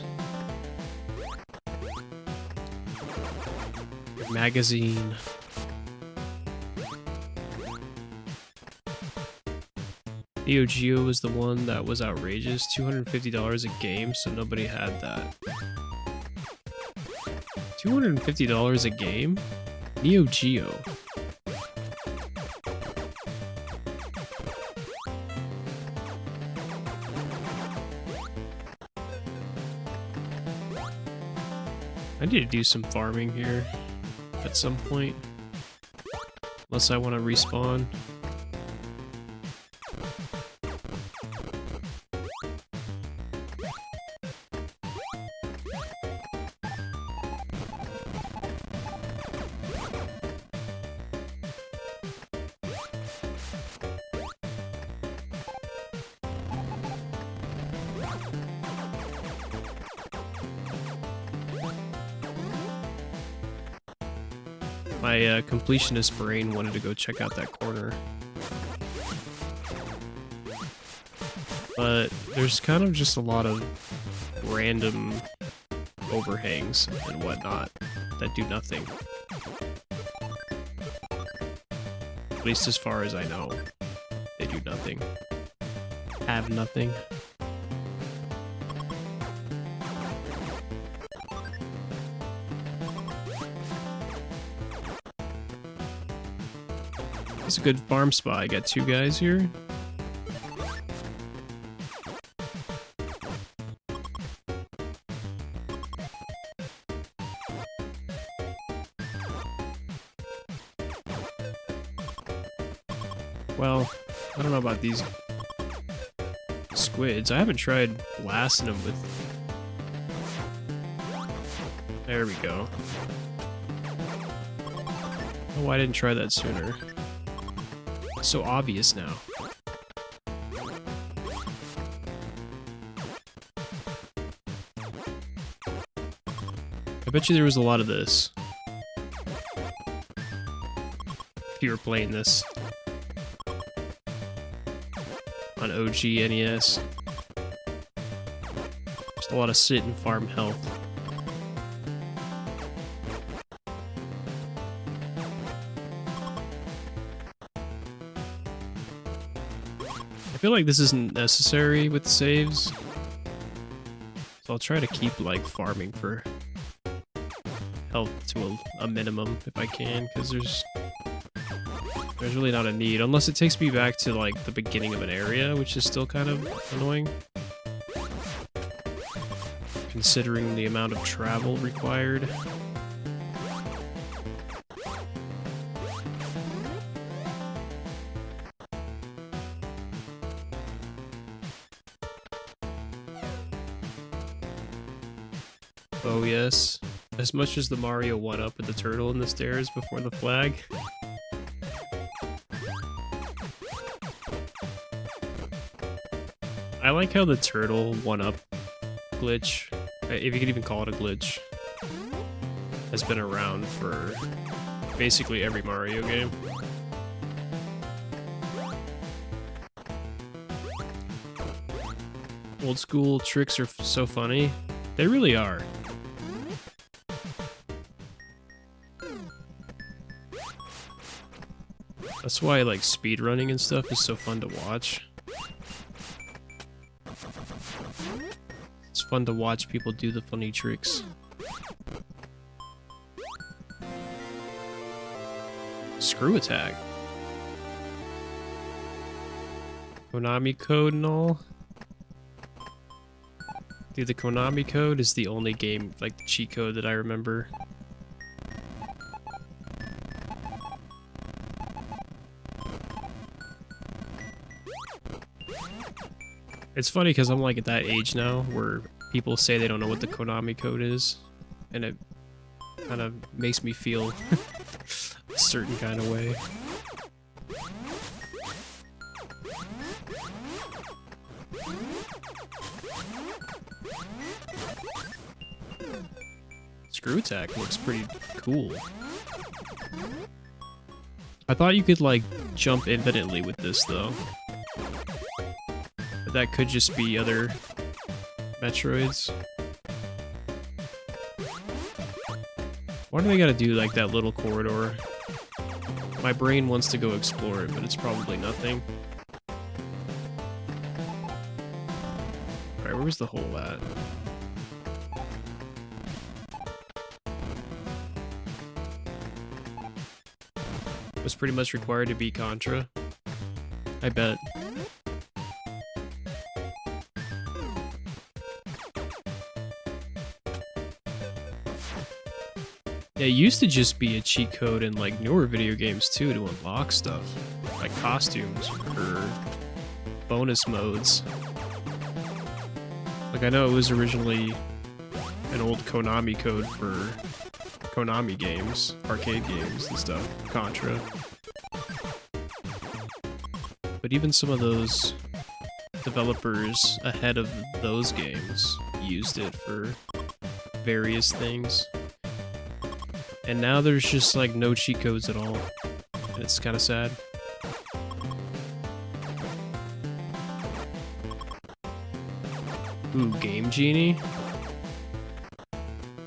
Your magazine. Neo Geo was the one that was outrageous. $250 a game, so nobody had that. $250 a game? Neo Geo. I need to do some farming here at some point. Unless I want to respawn. My completionist brain wanted to go check out that corner. But there's kind of just a lot of random overhangs and whatnot that do nothing. At least as far as I know, they do nothing. Have nothing. It's a good farm spot. I got two guys here. Well, I don't know about these squids. I haven't tried blasting them with... There we go. Oh, why didn't try that sooner? So obvious now. I bet you there was a lot of this. If you were playing this on OG NES. Just a lot of sit and farm health. I feel like this isn't necessary with saves, so I'll try to keep like farming for health to a minimum if I can, because there's really not a need, unless it takes me back to like the beginning of an area, which is still kind of annoying, considering the amount of travel required. Oh yes, as much as the Mario 1-up with the turtle in the stairs before the flag. I like how the turtle 1-up glitch, if you could even call it a glitch, has been around for basically every Mario game. Old school tricks are so funny. They really are. That's why like speedrunning and stuff is so fun to watch. It's fun to watch people do the funny tricks. Screw attack. Konami code and all. Dude, the Konami code is the only game, like, the cheat code that I remember. It's funny because I'm like at that age now where people say they don't know what the Konami code is, and it kind of makes me feel a certain kind of way. Screw attack looks pretty cool. I thought you could like jump infinitely with this though. But that could just be other Metroids. Why do they gotta do like that little corridor? My brain wants to go explore it, but it's probably nothing. Alright, where's the hole at? Was pretty much required to beat Contra. I bet. Yeah, it used to just be a cheat code in like newer video games too to unlock stuff. Like costumes or bonus modes. Like I know it was originally an old Konami code for Konami games, arcade games and stuff, Contra. But even some of those developers ahead of those games used it for various things. And now there's just like no cheat codes at all. And it's kind of sad. Ooh, Game Genie?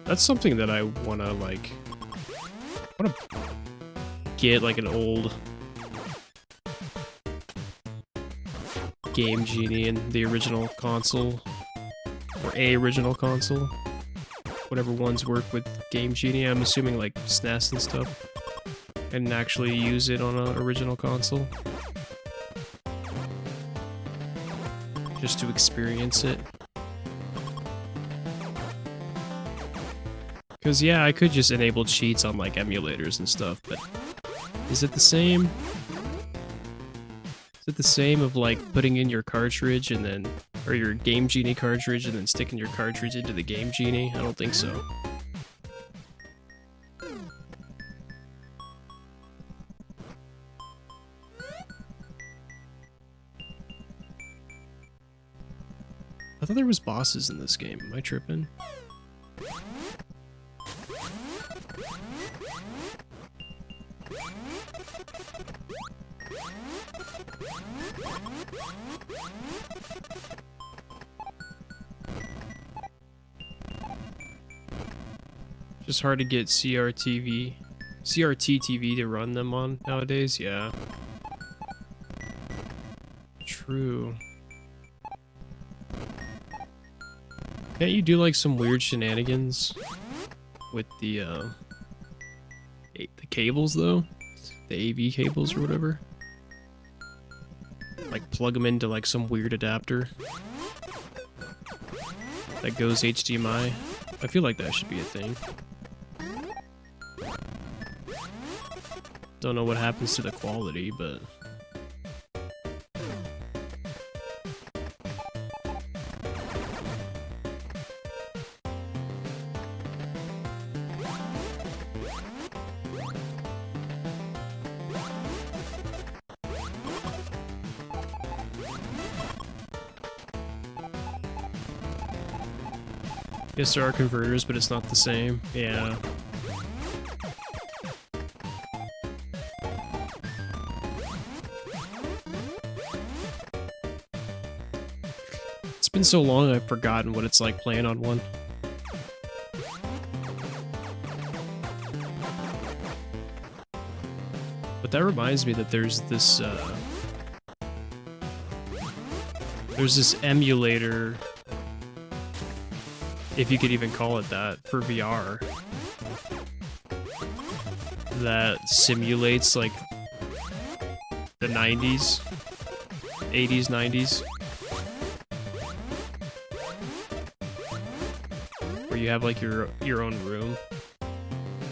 That's something that I wanna like... get like an old Game Genie in the original console. Or a original console. Whatever ones work with Game Genie, I'm assuming like SNES and stuff. And actually use it on an original console. Just to experience it. Because, yeah, I could just enable cheats on, like, emulators and stuff, but is it the same? Is it the same of, like, putting in your cartridge and then, or your Game Genie cartridge and then sticking your cartridge into the Game Genie? I don't think so. I thought there was bosses in this game. Am I tripping? Just hard to get CRT TV to run them on nowadays, yeah. True. Can't you do like some weird shenanigans with the cables though? The AV cables or whatever? Like plug them into like some weird adapter that goes HDMI. I feel like that should be a thing. Don't know what happens to the quality, but... Yes, there are converters, but it's not the same. Yeah. It's been so long I've forgotten what it's like playing on one. But that reminds me that there's this emulator if you could even call it that, for VR. That simulates like the 90s, 80s, 90s. Where you have like your own room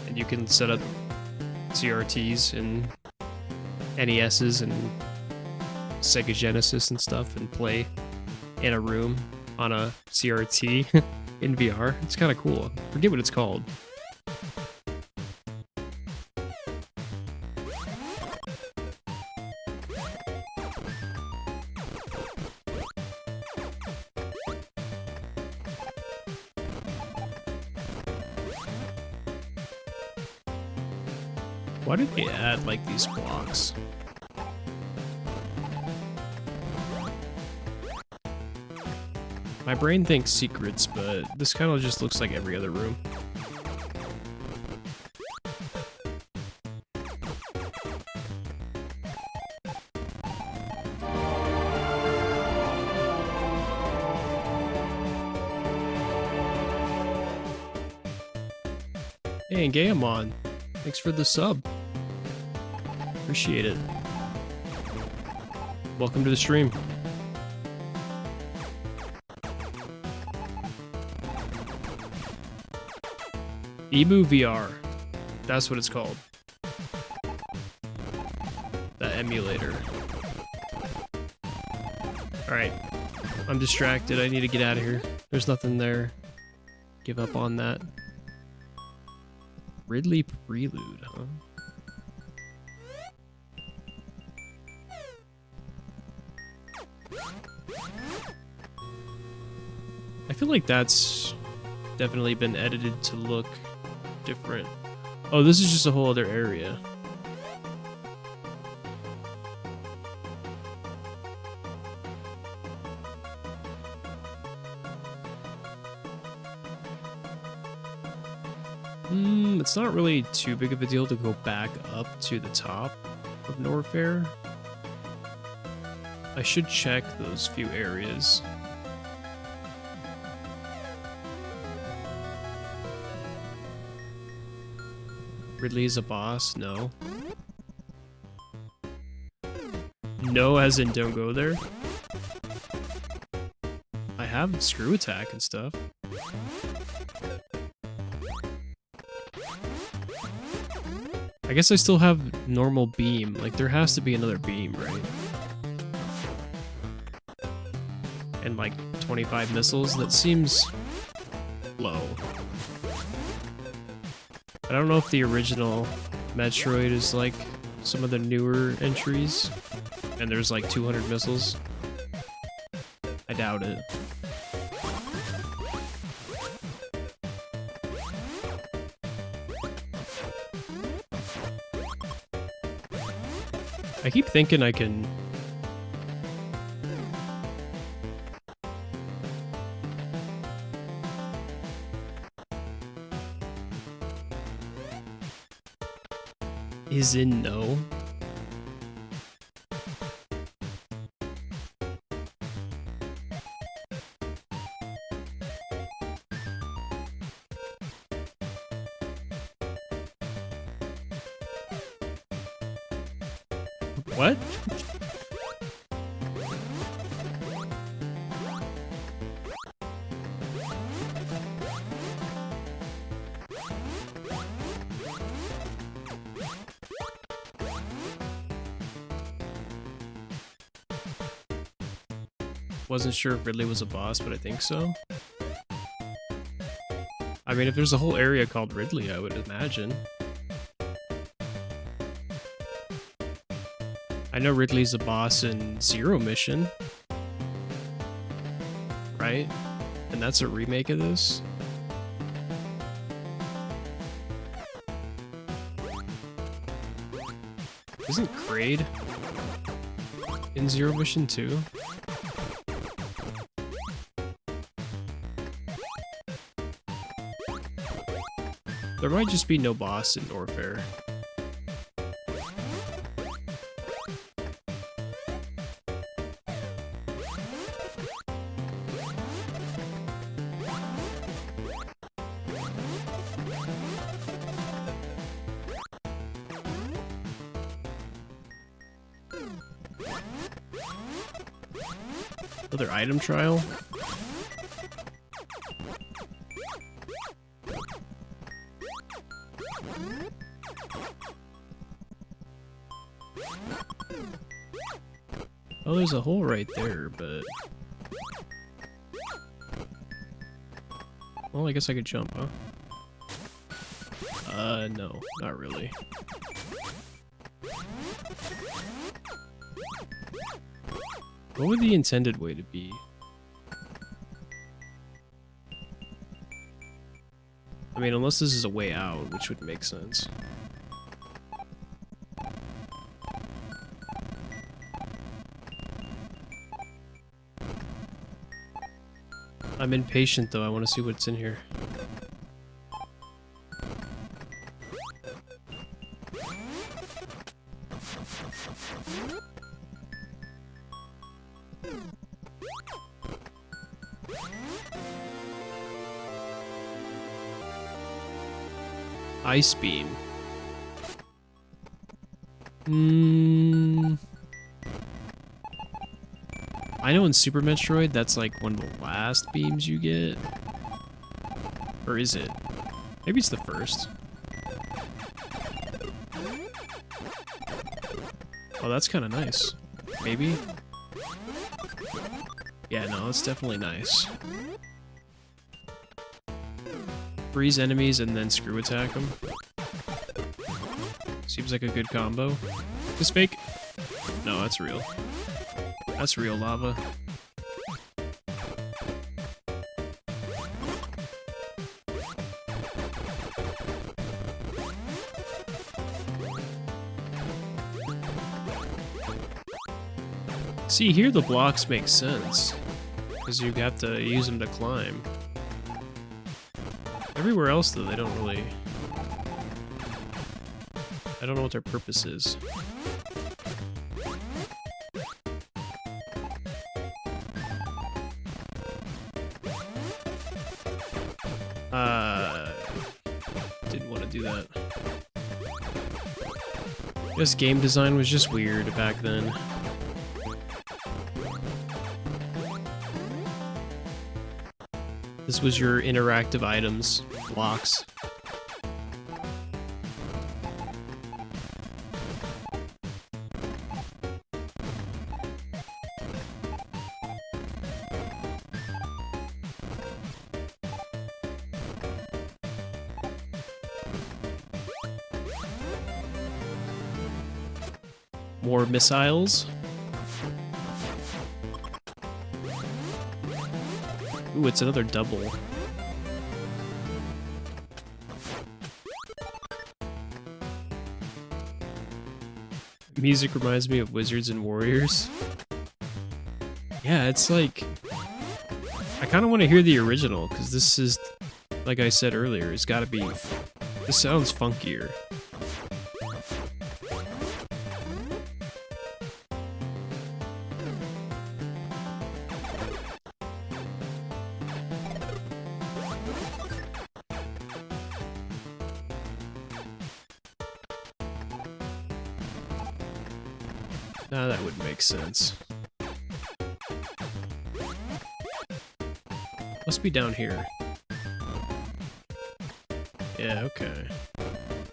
and you can set up CRTs and NESs and Sega Genesis and stuff and play in a room on a CRT in VR. It's kind of cool. I forget what it's called. Why did they add like these blocks? My brain thinks secrets, but this kind of just looks like every other room. Hey, and Gayamon, thanks for the sub. Appreciate it. Welcome to the stream. Emu VR. That's what it's called. That emulator. Alright. I'm distracted. I need to get out of here. There's nothing there. Give up on that. Ridley Prelude, huh? I feel like that's definitely been edited to look different. Oh, this is just a whole other area. It's not really too big of a deal to go back up to the top of Norfair. I should check those few areas. Ridley is a boss? No. No, as in don't go there? I have screw attack and stuff. I guess I still have normal beam. Like, there has to be another beam, right? And like 25 missiles? That seems low. I don't know if the original Metroid is like some of the newer entries, and there's like 200 missiles. I doubt it. I keep thinking I can... Is in no. What? Wasn't sure if Ridley was a boss, but I think so. I mean, if there's a whole area called Ridley, I would imagine. I know Ridley's a boss in Zero Mission. Right? And that's a remake of this? Isn't Kraid in Zero Mission 2? There might just be no boss in Norfair. Another item trial? Oh, there's a hole right there, but... Well, I guess I could jump, huh? No, not really. What would the intended way to be? I mean, unless this is a way out, which would make sense. I'm impatient, though. I want to see what's in here. Ice beam. I know in Super Metroid, that's like one of the last beams you get. Or is it? Maybe it's the first. Oh, that's kind of nice. Maybe? Yeah, no, it's definitely nice. Freeze enemies and then screw attack them. Seems like a good combo. Is this fake? No, that's real. That's real lava. See, here the blocks make sense, because you have to use them to climb. Everywhere else, though, they don't really... I don't know what their purpose is. Didn't want to do that. This game design was just weird back then. This was your interactive items, blocks. More missiles. Ooh, it's another double. Music reminds me of Wizards and Warriors. Yeah, it's like... I kind of want to hear the original, because this is, like I said earlier, it's gotta be... This sounds funkier. Nah, that would make sense. Must be down here. Yeah, okay.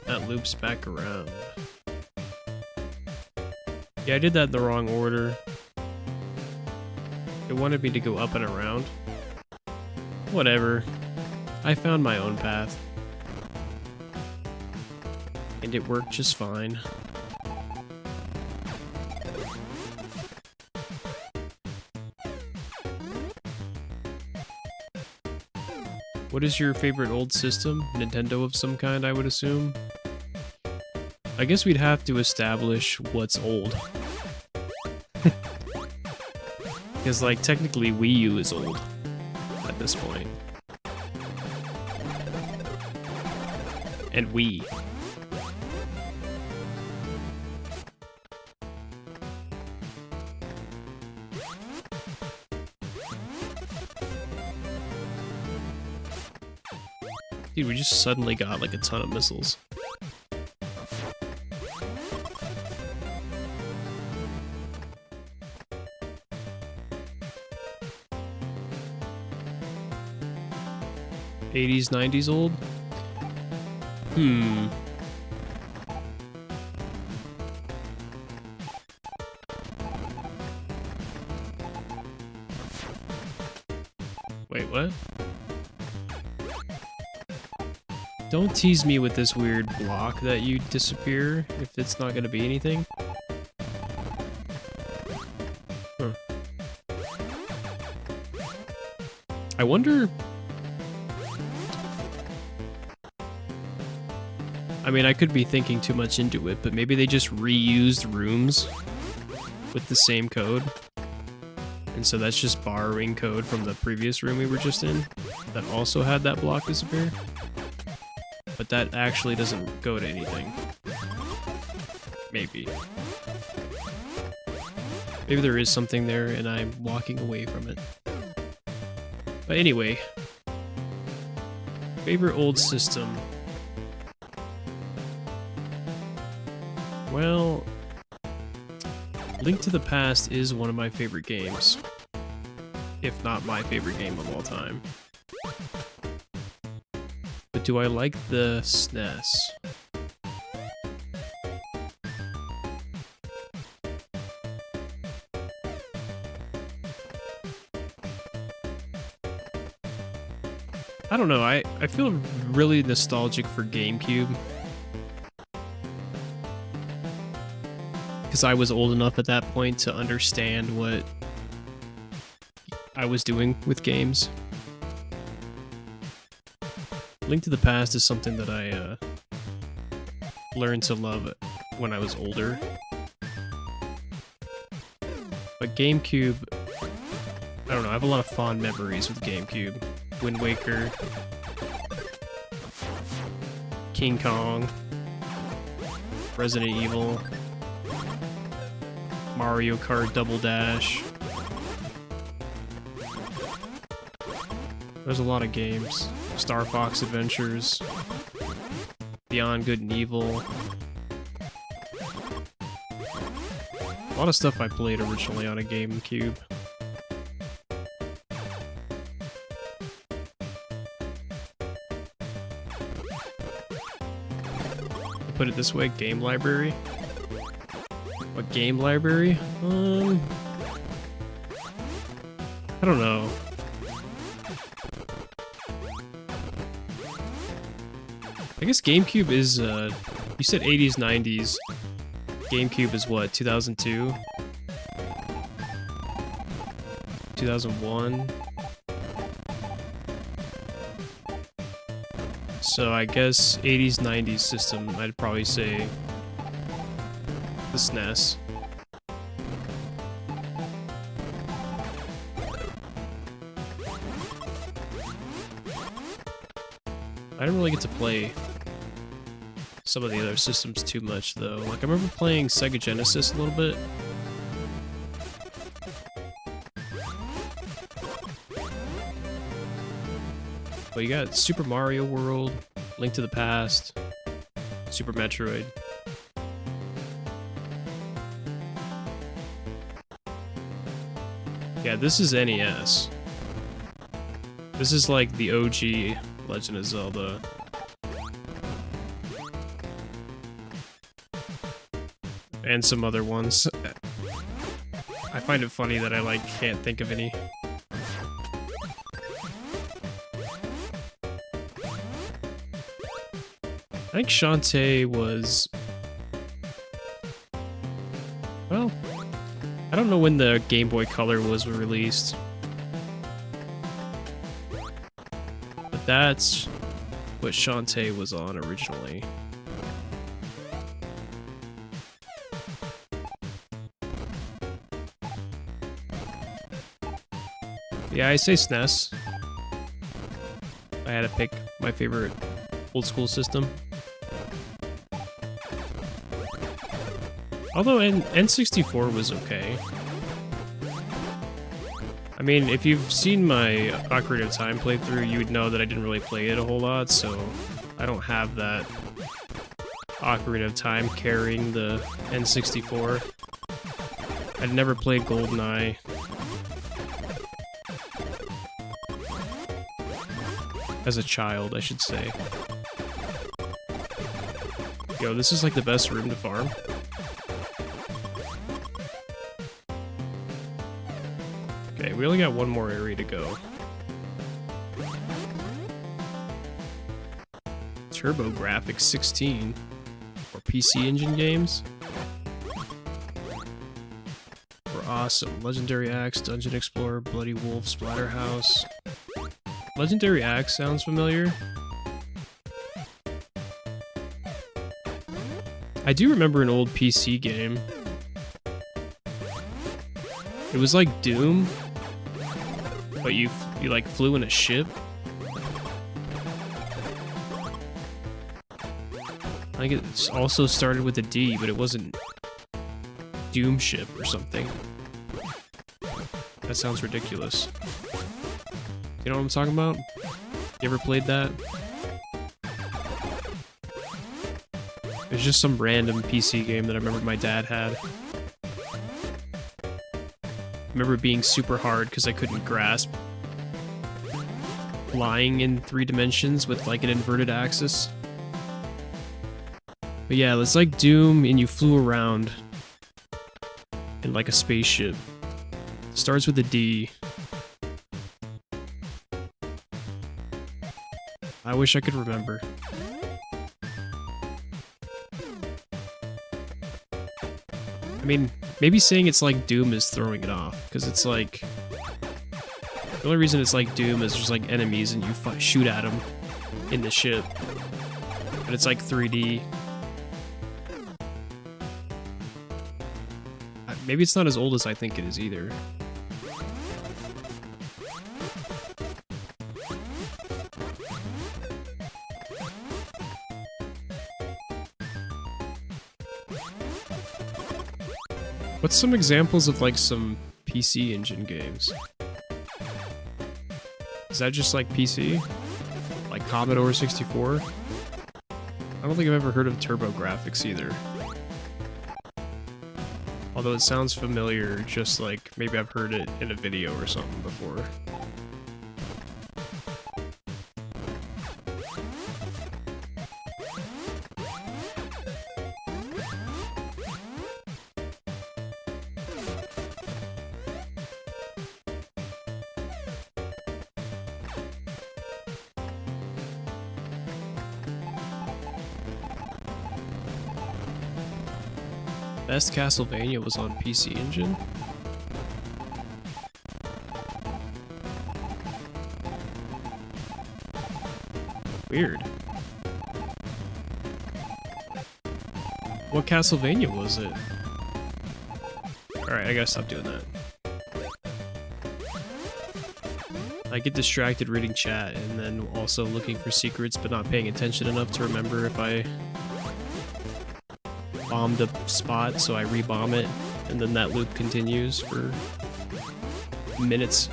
That loops back around. Yeah, I did that in the wrong order. It wanted me to go up and around. Whatever. I found my own path. And it worked just fine. What is your favorite old system? Nintendo of some kind, I would assume? I guess we'd have to establish what's old. Because, like, technically Wii U is old at this point. And Wii. Dude, we just suddenly got like a ton of missiles. 80s, 90s old? Hmm. Wait, what? Don't tease me with this weird block that you disappear if it's not gonna be anything. Huh. I wonder... I mean, I could be thinking too much into it, but maybe they just reused rooms with the same code. And so that's just borrowing code from the previous room we were just in that also had that block disappear. But that actually doesn't go to anything. Maybe. Maybe there is something there and I'm walking away from it. But anyway. Favorite old system. Well, Link to the Past is one of my favorite games. If not my favorite game of all time. But do I like the SNES? I don't know, I feel really nostalgic for GameCube. Because I was old enough at that point to understand what I was doing with games. Link to the Past is something that I learned to love when I was older. But GameCube, I don't know, I have a lot of fond memories with GameCube. Wind Waker, King Kong, Resident Evil, Mario Kart Double Dash. There's a lot of games. Star Fox Adventures, Beyond Good and Evil. A lot of stuff I played originally on a GameCube. Put it this way, game library. What game library? I don't know. I guess GameCube is, you said 80s, 90s. GameCube is what, 2002? 2001? So I guess 80s, 90s system, I'd probably say the SNES. I didn't really get to play some of the other systems too much, though. Like, I remember playing Sega Genesis a little bit. But you got Super Mario World, Link to the Past, Super Metroid. Yeah, this is NES. This is like the OG Legend of Zelda. And some other ones. I find it funny that I like can't think of any. I think Shantae was... Well, I don't know when the Game Boy Color was released. But that's what Shantae was on originally. Yeah, I say SNES. I had to pick my favorite old school system. Although N64 was okay. I mean, if you've seen my Ocarina of Time playthrough, you would know that I didn't really play it a whole lot, so I don't have that Ocarina of Time carrying the N64. I'd never played GoldenEye. As a child, I should say. Yo, this is like the best room to farm. Okay, we only got one more area to go. TurboGrafx 16 or PC Engine games. We're awesome. Legendary Axe, Dungeon Explorer, Bloody Wolf, Splatterhouse. Legendary Axe sounds familiar. I do remember an old PC game. It was like Doom, but you like flew in a ship. I think it also started with a D, but it wasn't Doom Ship or something. That sounds ridiculous. You know what I'm talking about? You ever played that? It was just some random PC game that I remember my dad had. I remember it being super hard because I couldn't grasp flying in 3 dimensions with like an inverted axis. But yeah, it's like Doom and you flew around in like a spaceship. It starts with a D. I wish I could remember. I mean, maybe saying it's like Doom is throwing it off, because it's like... The only reason it's like Doom is there's like enemies and you shoot at them in the ship. But it's like 3D. Maybe it's not as old as I think it is either. What's some examples of like some PC Engine games? Is that just like PC? Like Commodore 64? I don't think I've ever heard of TurboGrafx either. Although it sounds familiar, just like maybe I've heard it in a video or something before. Best Castlevania was on PC Engine? Weird. What Castlevania was it? Alright, I gotta stop doing that. I get distracted reading chat and then also looking for secrets but not paying attention enough to remember if I bombed a spot, so I rebomb it, and then that loop continues for minutes.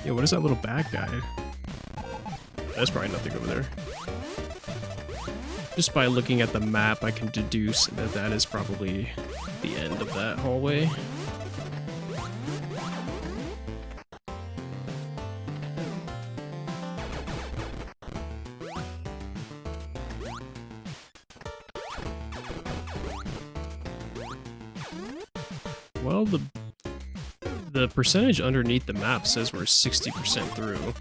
Yo, what is that little bad guy? That's probably nothing over there. Just by looking at the map, I can deduce that that is probably the end of that hallway. Well, the percentage underneath the map says we're 60% through.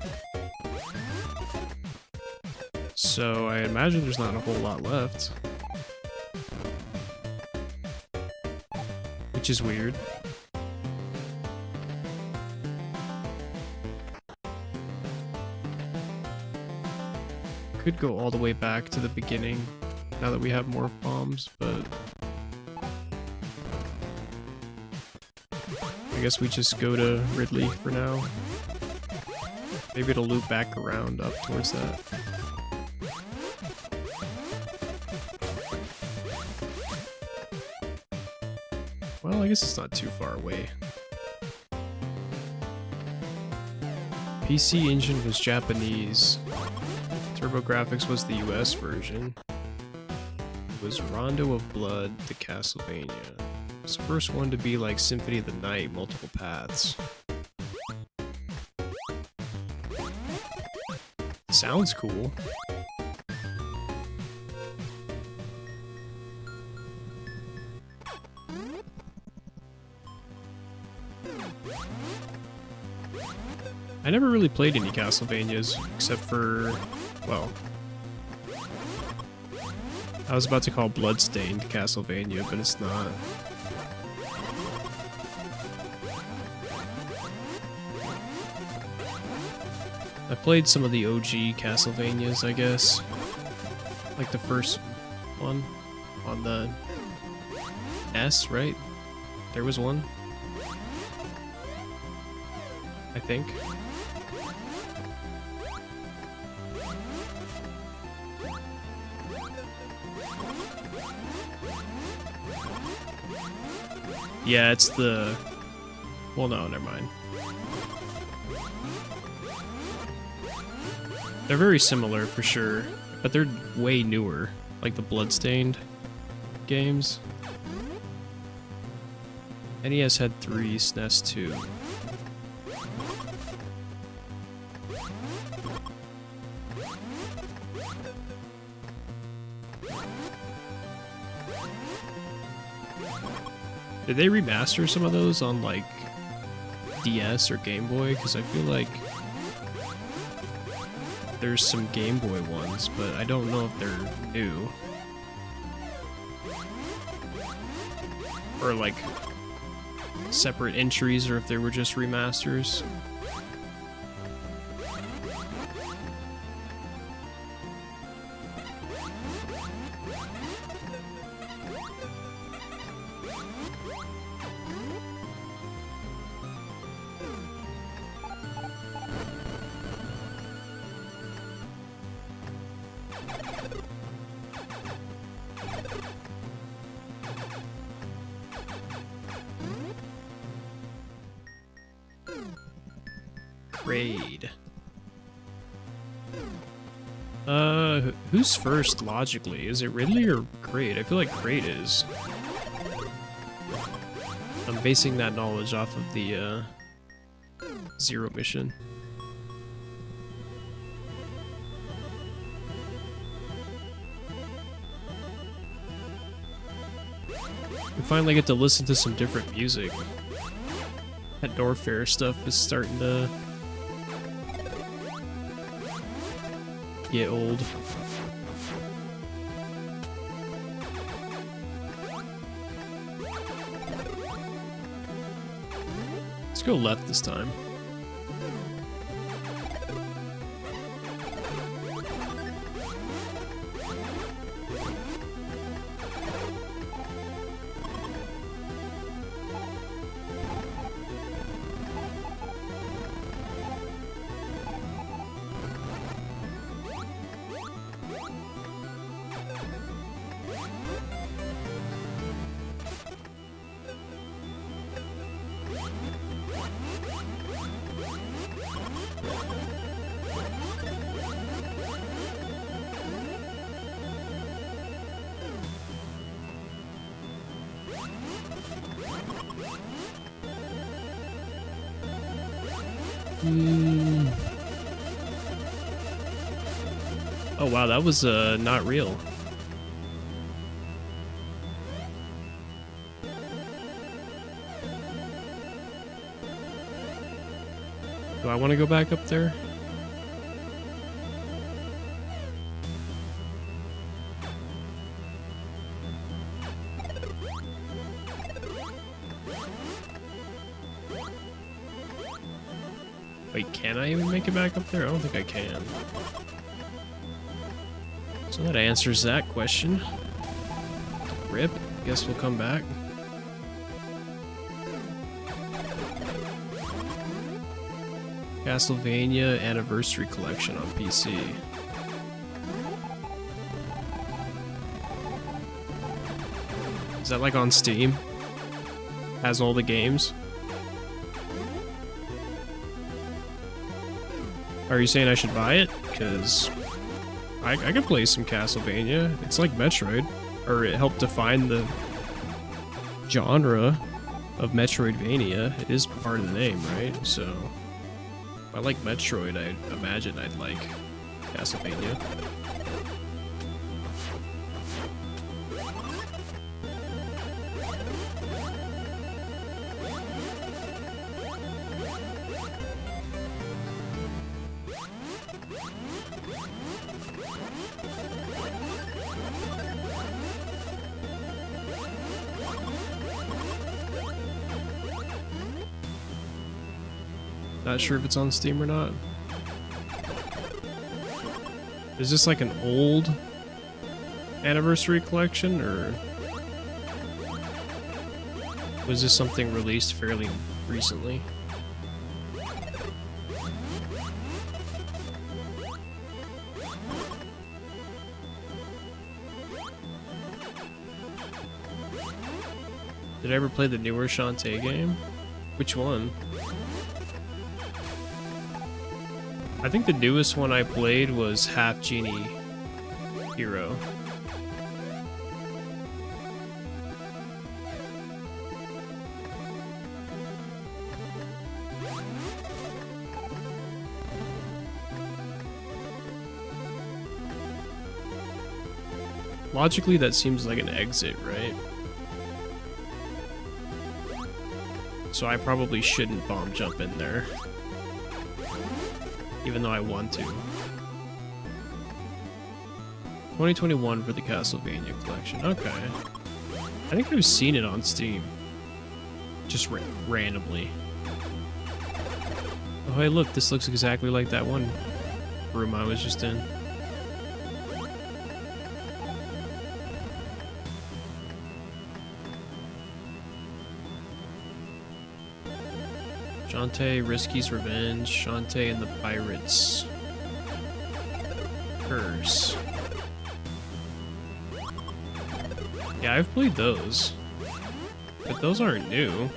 So I imagine there's not a whole lot left. Which is weird. Could go all the way back to the beginning now that we have more bombs, but I guess we just go to Ridley for now. Maybe it'll loop back around up towards that. Well, I guess it's not too far away. PC Engine was Japanese. TurboGrafx was the US version. was Rondo of Blood, the Castlevania. It's the first one to be like Symphony of the Night, multiple paths. Sounds cool. I never really played any Castlevanias, except for, well, I was about to call Bloodstained Castlevania, but it's not. I played some of the OG Castlevanias, I guess. Like the first one on the S, right? There was one. I think. Yeah, it's the... Well, no, never mind. They're very similar, for sure, but they're way newer, like the Bloodstained games. NES had 3, SNES 2. Did they remaster some of those on, like, DS or Game Boy? Because I feel like there's some Game Boy ones, but I don't know if they're new. Or, like, separate entries, or if they were just remasters. Raid. Who's first logically? Is it Ridley or Kraid? I feel like Kraid is. I'm basing that knowledge off of the Zero mission. We finally get to listen to some different music. That Norfair stuff is starting to get old. Let's go left this time. Oh wow, that was not real. Do I want to go back up there? Wait, can I even make it back up there? I don't think I can. So that answers that question. Rip. Guess we'll come back. Castlevania Anniversary Collection on PC. Is that like on Steam? Has all the games? Are you saying I should buy it? Because I could play some Castlevania. It's like Metroid, or it helped define the genre of Metroidvania. It is part of the name, right? So, if I like Metroid, I imagine I'd like Castlevania. Not sure if it's on Steam or not. Is this like an old anniversary collection, or was this something released fairly recently? Did I ever play the newer Shantae game? Which one? I think the newest one I played was Half Genie Hero. Logically, that seems like an exit, right? So I probably shouldn't bomb jump in there. Even though I want to. 2021 for the Castlevania collection. Okay. I think I've seen it on Steam. Just randomly. Oh, hey, look, this looks exactly like that one room I was just in. Shantae, Risky's Revenge, Shantae and the Pirates. Curse. Yeah, I've played those. But those aren't new.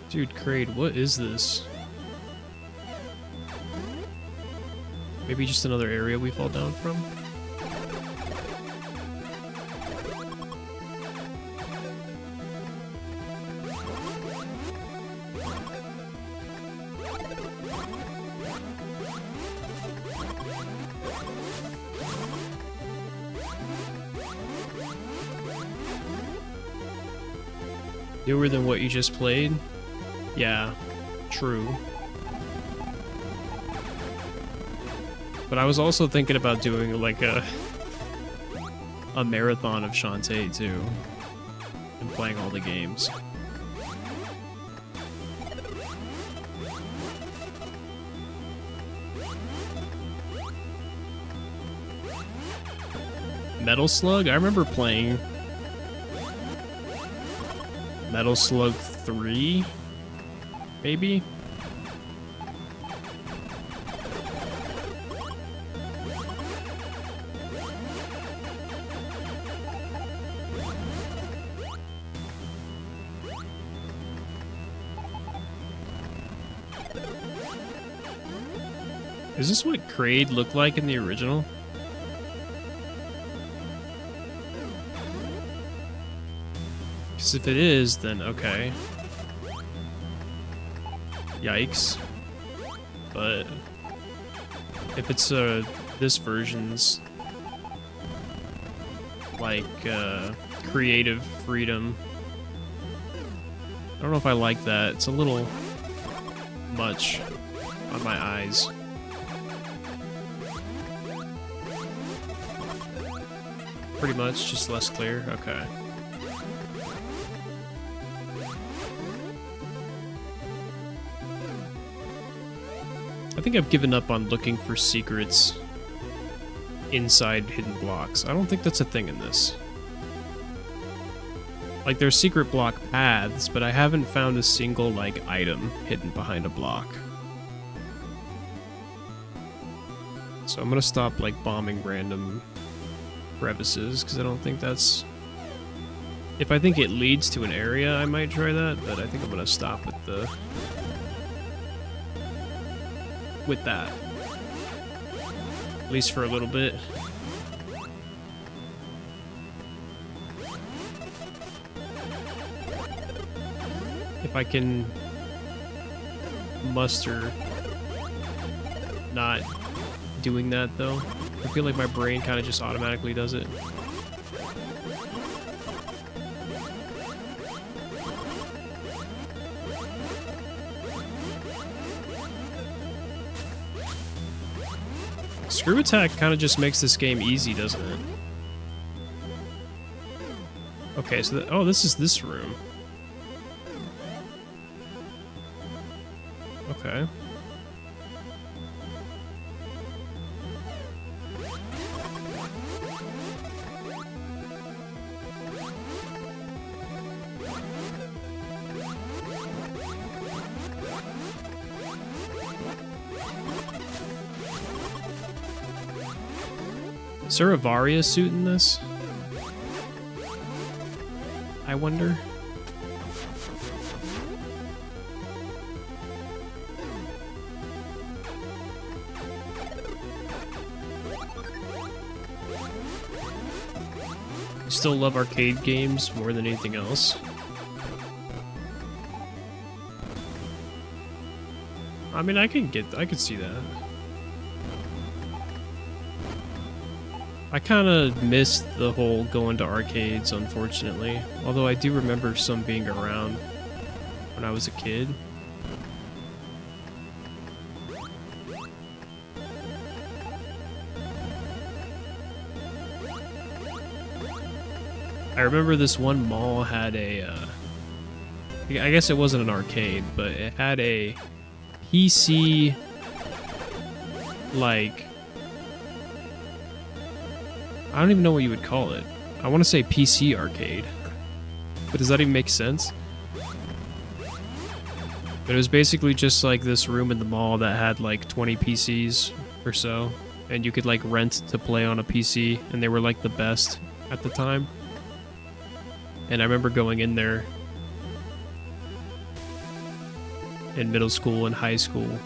Dude, Kraid, what is this? Maybe just another area we fall down from? Newer than what you just played? Yeah, true. But I was also thinking about doing like a marathon of Shantae too, and playing all the games. Metal Slug? I remember playing Metal Slug 3, maybe? Is this what Kraid looked like in the original? Because if it is, then okay. Yikes. But if it's this version's like creative freedom, I don't know if I like that. It's a little much on my eyes. Pretty much, just less clear. Okay. I think I've given up on looking for secrets inside hidden blocks. I don't think that's a thing in this. Like, there's secret block paths, but I haven't found a single, like, item hidden behind a block. So I'm gonna stop like bombing random crevices because I don't think that's... If I think it leads to an area, I might try that, but I think I'm gonna stop with the... with that. At least for a little bit. If I can muster not doing that though. I feel like my brain kind of just automatically does it. Screw attack kind of just makes this game easy, doesn't it? Okay, so oh, this is this room. Okay. Is there a Varia suit in this? I wonder. I still love arcade games more than anything else. I mean, I could see that. I kind of missed the whole going to arcades, unfortunately. Although I do remember some being around when I was a kid. I remember this one mall had a, I guess it wasn't an arcade, but it had a PC, like, I don't even know what you would call it. I want to say PC arcade, but does that even make sense? But it was basically just like this room in the mall that had like 20 PCs or so, and you could like rent to play on a PC, and they were like the best at the time. And I remember going in there in middle school and high school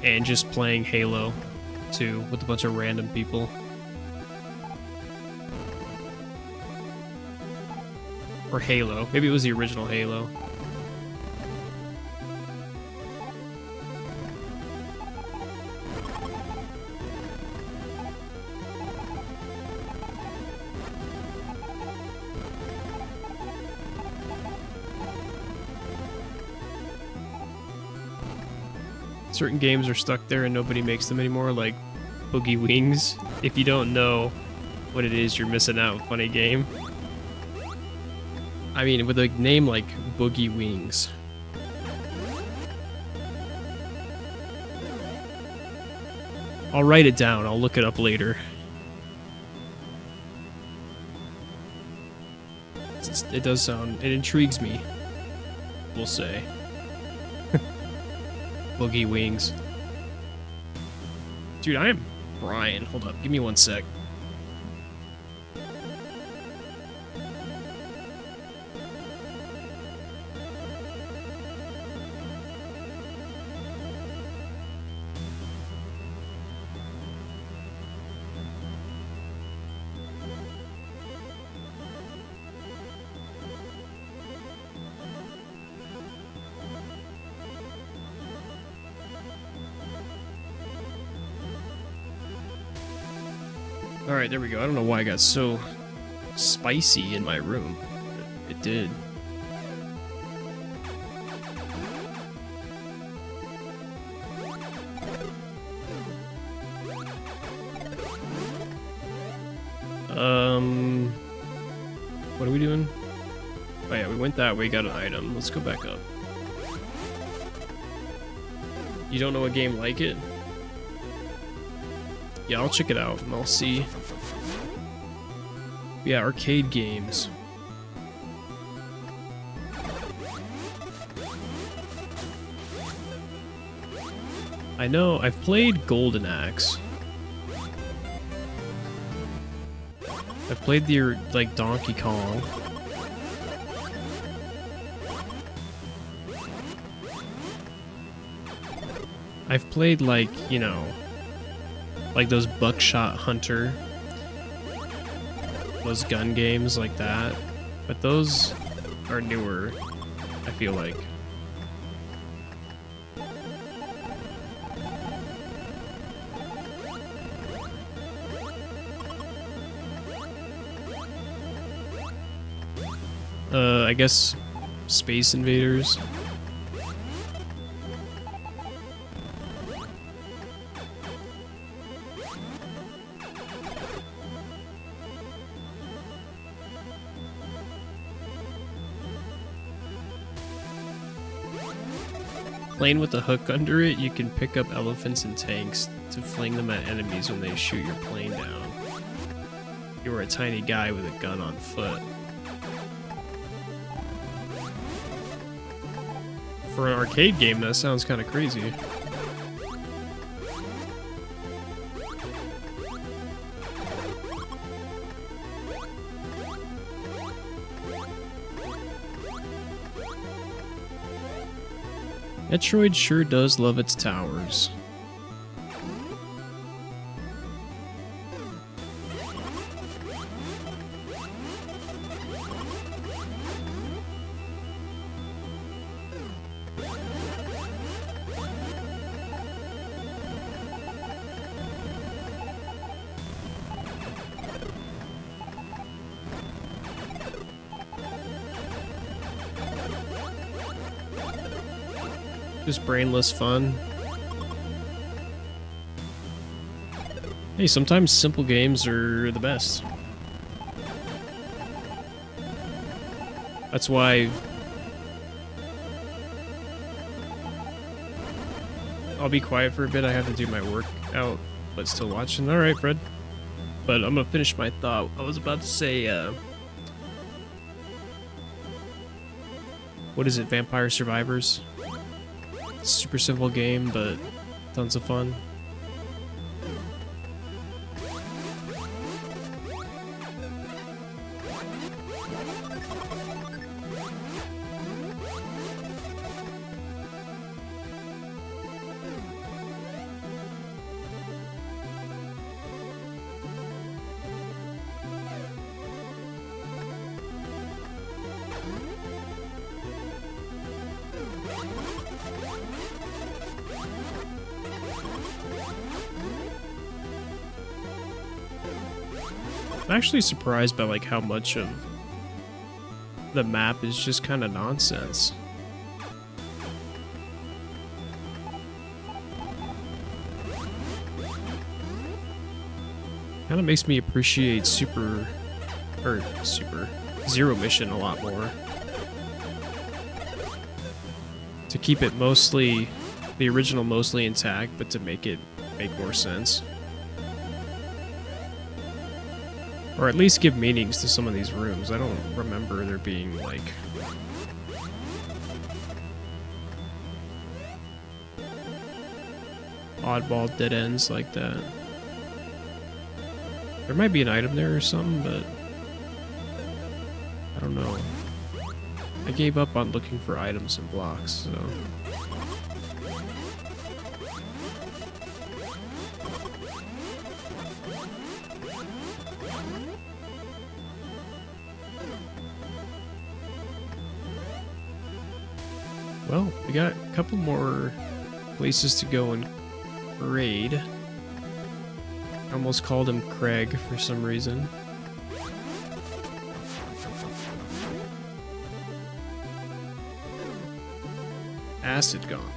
and just playing Halo 2 with a bunch of random people. Or Halo. Maybe it was the original Halo. Certain games are stuck there and nobody makes them anymore, like Boogie Wings. If you don't know what it is, you're missing out. Funny game. I mean, with a name like Boogie Wings. I'll write it down. I'll look it up later. It does sound... It intrigues me, we'll say. Boogie Wings. Dude, I am Brian. Hold up. Give me 1 sec. Alright, there we go. I don't know why I got so spicy in my room. It did. What are we doing? Oh yeah, we went that way, got an item. Let's go back up. You don't know a game like it? Yeah, I'll check it out and I'll see. Yeah, arcade games. I know, I've played Golden Axe. I've played the, like, Donkey Kong. I've played, like, you know, like those Buckshot Hunter, those gun games like that. But those are newer, I feel like. I guess Space Invaders. Playing with a hook under it, you can pick up elephants and tanks to fling them at enemies when they shoot your plane down. You are a tiny guy with a gun on foot. For an arcade game, that sounds kind of crazy. Metroid sure does love its towers. Just brainless fun. Hey, sometimes simple games are the best. That's why I'll be quiet for a bit. I have to do my workout, but still watching. All right, Fred. But I'm gonna finish my thought. I was about to say, what is it? Vampire Survivors. Super simple game, but tons of fun. I'm actually surprised by like how much of the map is just kind of nonsense. Kind of makes me appreciate Zero Mission a lot more. To keep it mostly, the original mostly intact, but to make it make more sense. Or at least give meanings to some of these rooms. I don't remember there being, like... oddball dead ends like that. There might be an item there or something, but... I don't know. I gave up on looking for items and blocks, so... Well, we got a couple more places to go and raid. I almost called him Craig for some reason. Acid Gauntlet.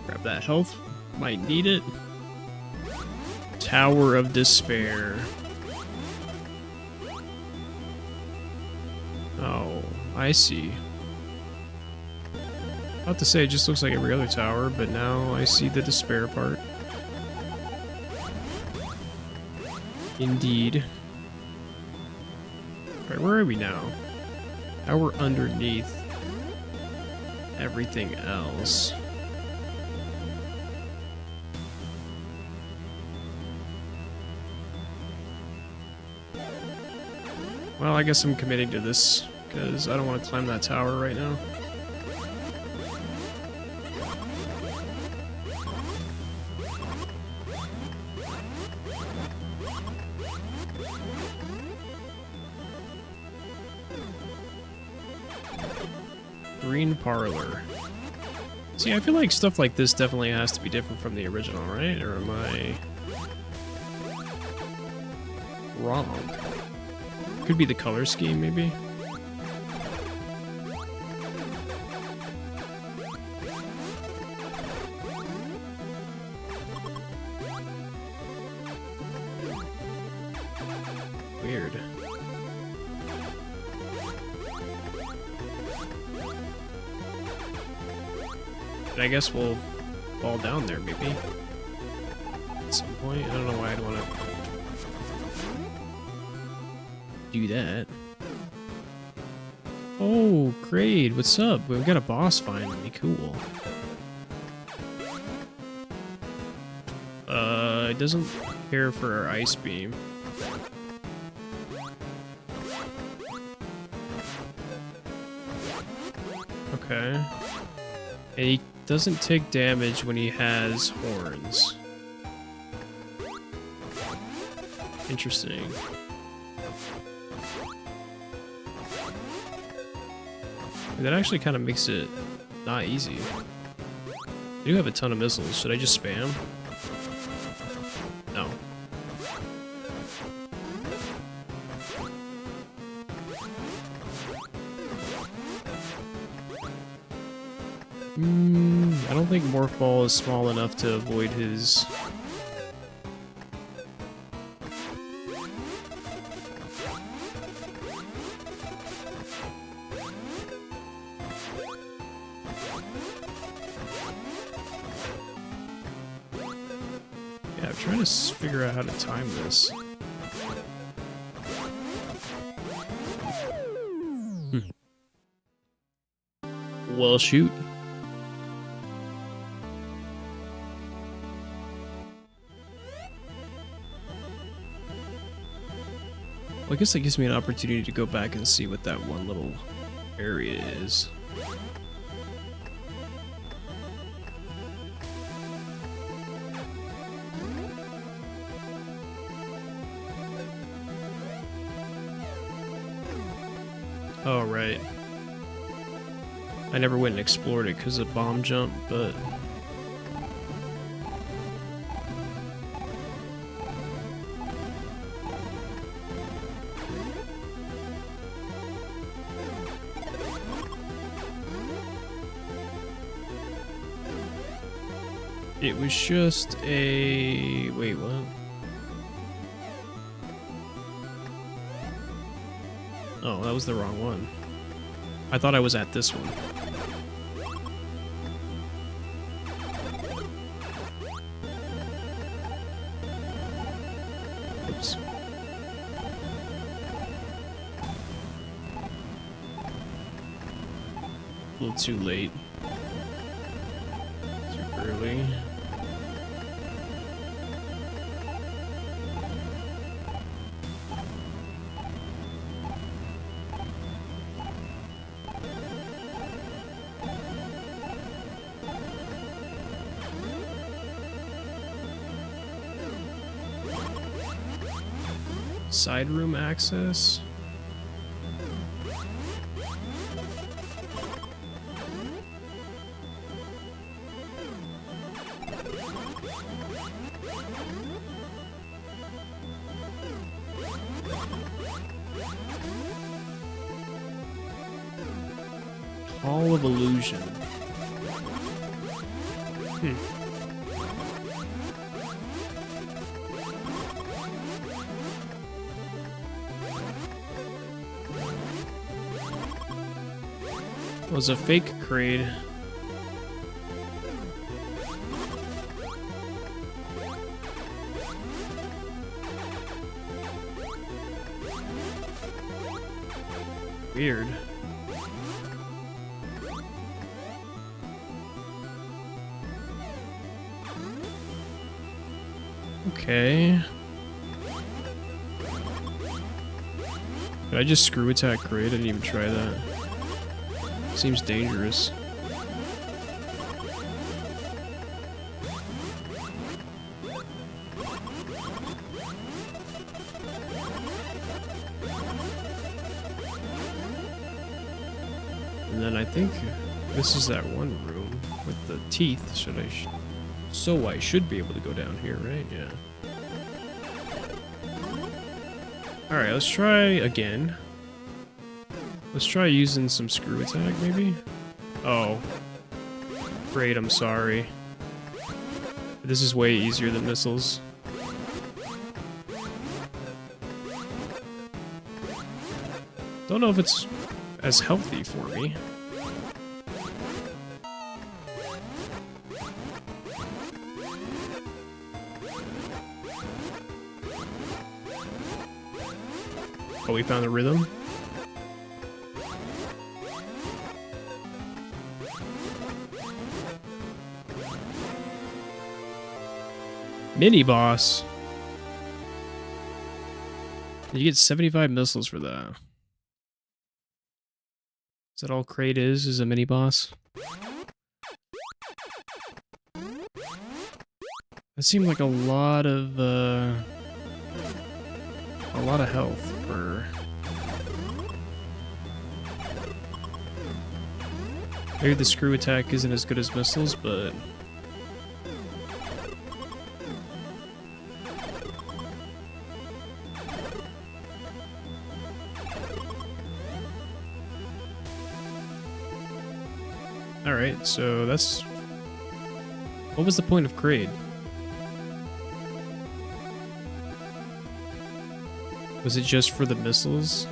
Grab that health. Might need it. Tower of Despair. Oh, I see. Not to say it just looks like every other tower, but now I see the despair part. Indeed. Alright, where are we now? Now we're underneath everything else. Well, I guess I'm committing to this, because I don't want to climb that tower right now. Green Parlor. See, I feel like stuff like this definitely has to be different from the original, right? Or am I wrong? Could be the color scheme, maybe? Weird. I guess we'll fall down there, maybe. At some point. I don't know why I'd want to do that. Oh, great. What's up? We've got a boss finally. Cool. It doesn't care for our ice beam. Okay. And he doesn't take damage when he has horns. Interesting. That actually kind of makes it not easy. I do have a ton of missiles. Should I just spam? No. I don't think Morph Ball is small enough to avoid his... Yeah, I'm trying to figure out how to time this. Well, shoot. Well, I guess that gives me an opportunity to go back and see what that one little area is. Oh, right. I never went and explored it because of bomb jump, but... It was just a... Wait, what? Oh, that was the wrong one. I thought I was at this one. Oops. A little too late. Too early. Side room access? Hall of Illusion. It was a fake crate. Weird. Okay. Did I just screw attack Great? I didn't even try that. Seems dangerous. And then I think this is that one room with the teeth. So I should be able to go down here, right? Yeah. Alright, let's try again. Let's try using some screw attack, maybe? Oh. Great, I'm sorry. This is way easier than missiles. Don't know if it's as healthy for me. Oh, we found the rhythm? Mini boss. You get 75 missiles for that. Is that all Kraid is a mini boss? That seemed like a lot of health for... Maybe the screw attack isn't as good as missiles, but... Alright, so that's... What was the point of Kraid? Was it just for the missiles?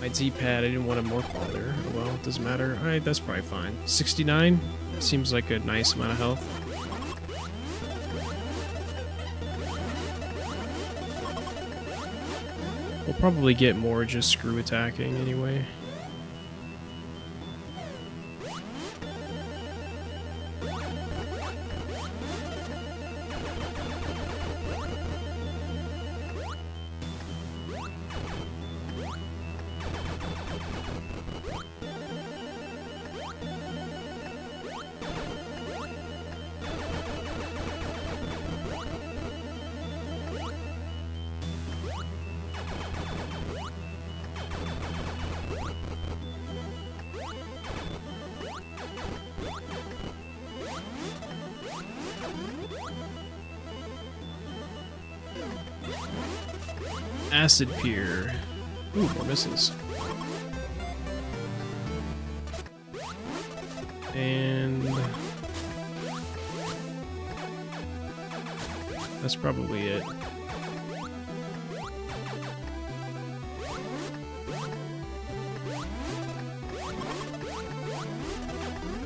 My D-pad, I didn't want to morph ball there. Oh well, it doesn't matter. Alright, that's probably fine. 69? Seems like a nice amount of health. We'll probably get more just screw attacking anyway. Acid Pier. Ooh, more missiles. And... that's probably it.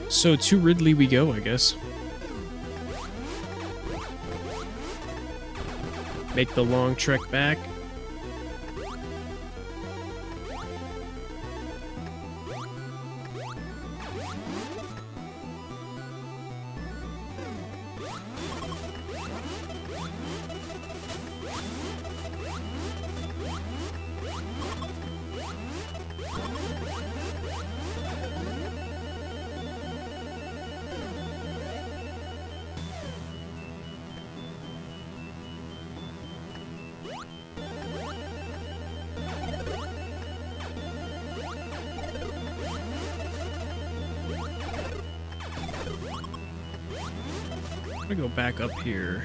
So to Ridley we go, I guess. Make the long trek back. I'm gonna go back up here.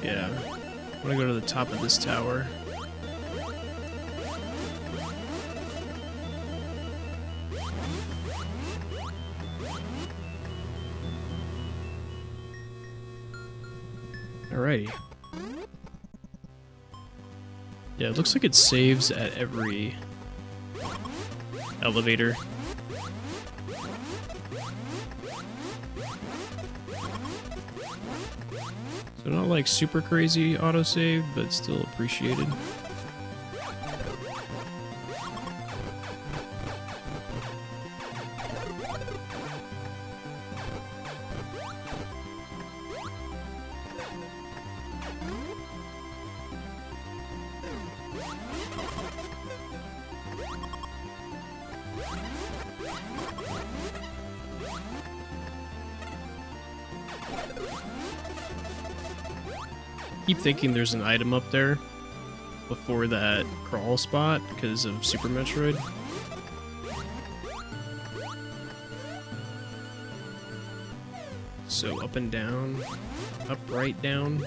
Yeah. I'm gonna go to the top of this tower. Alrighty. Yeah, it looks like it saves at every elevator. So not like super crazy autosave, but still appreciated. Keep thinking there's an item up there before that crawl spot because of Super Metroid. So up and down, up, right, down.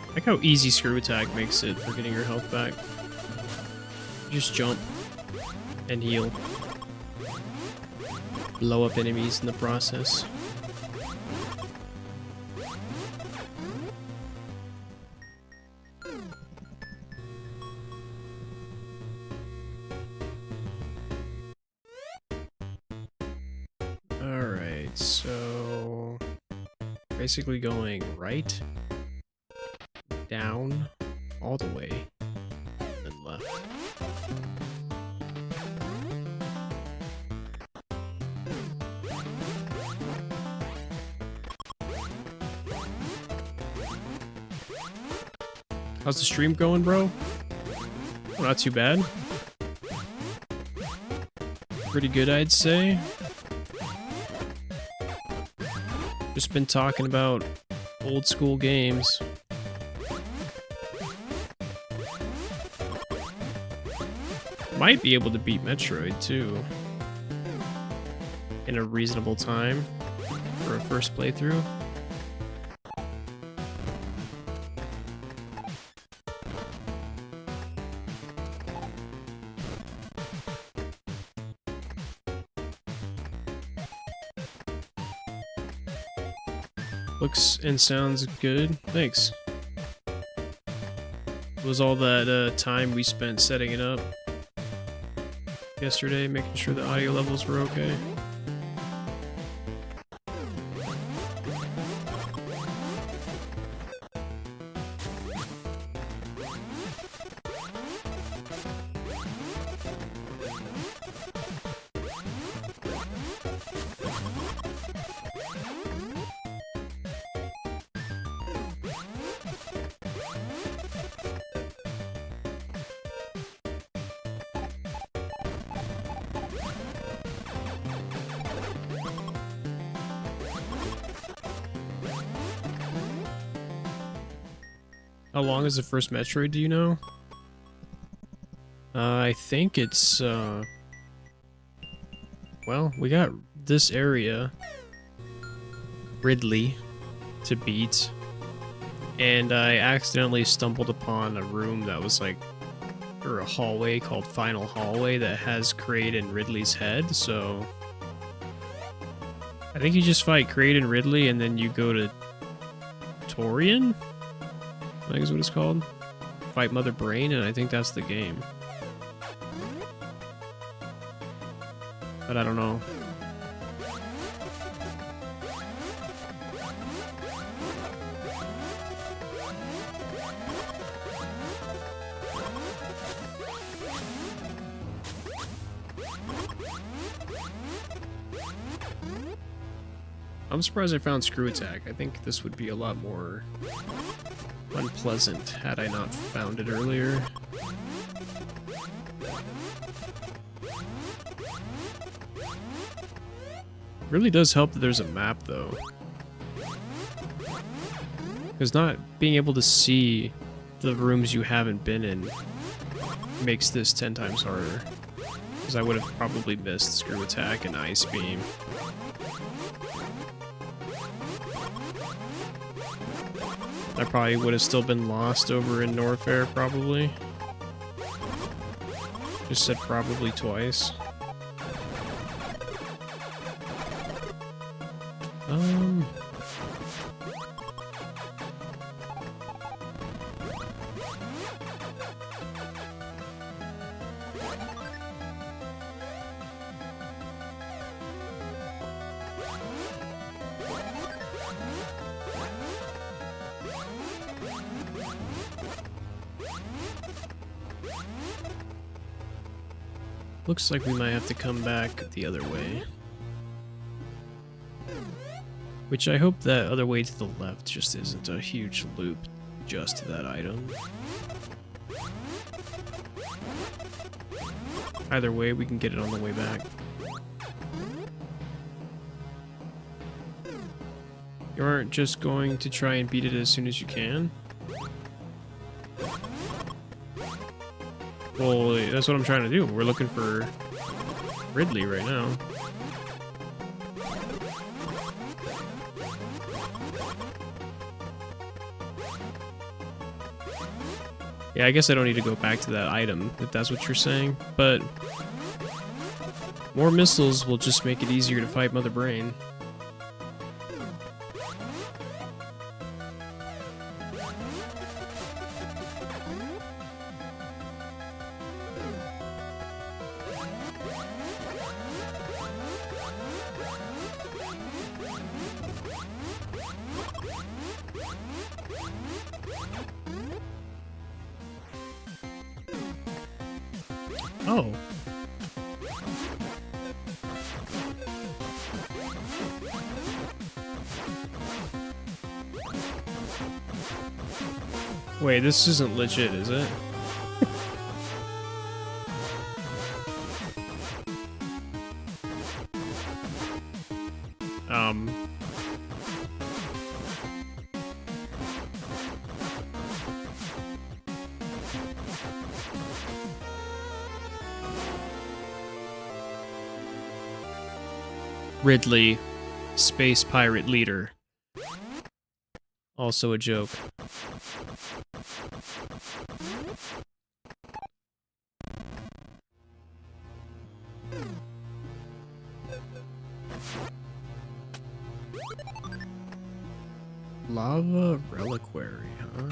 I like how easy screw attack makes it for getting your health back. Just jump and heal. Blow up enemies in the process. Alright, so basically going right, down, all the way, and left. How's the stream going, bro? Oh, not too bad. Pretty good, I'd say. Just been talking about old school games. Might be able to beat Metroid, too. In a reasonable time for a first playthrough. Looks and sounds good. Thanks. It was all that time we spent setting it up yesterday, making sure the audio levels were okay. How long is the first Metroid, do you know? I think it's, well, we got this area, Ridley, to beat, and I accidentally stumbled upon a room that was like, or a hallway called Final Hallway that has Kraid and Ridley's head, so I think you just fight Kraid and Ridley and then you go to Torian? I think is what it's called. Fight Mother Brain, and I think that's the game. But I don't know. I'm surprised I found Screw Attack. I think this would be a lot more unpleasant had I not found it earlier. Really does help that there's a map, though. Because not being able to see the rooms you haven't been in makes this 10 times harder. Because I would have probably missed Screw Attack and Ice Beam. I probably would have still been lost over in Norfair, probably. Just said probably twice. Looks like we might have to come back the other way. Which I hope that other way to the left just isn't a huge loop just to that item. Either way, we can get it on the way back. You aren't just going to try and beat it as soon as you can? Well, that's what I'm trying to do. We're looking for Ridley right now. Yeah, I guess I don't need to go back to that item, if that's what you're saying, but more missiles will just make it easier to fight Mother Brain. Oh. Wait, this isn't legit, is it? Ridley, space pirate leader. Also a joke. Lava reliquary, huh?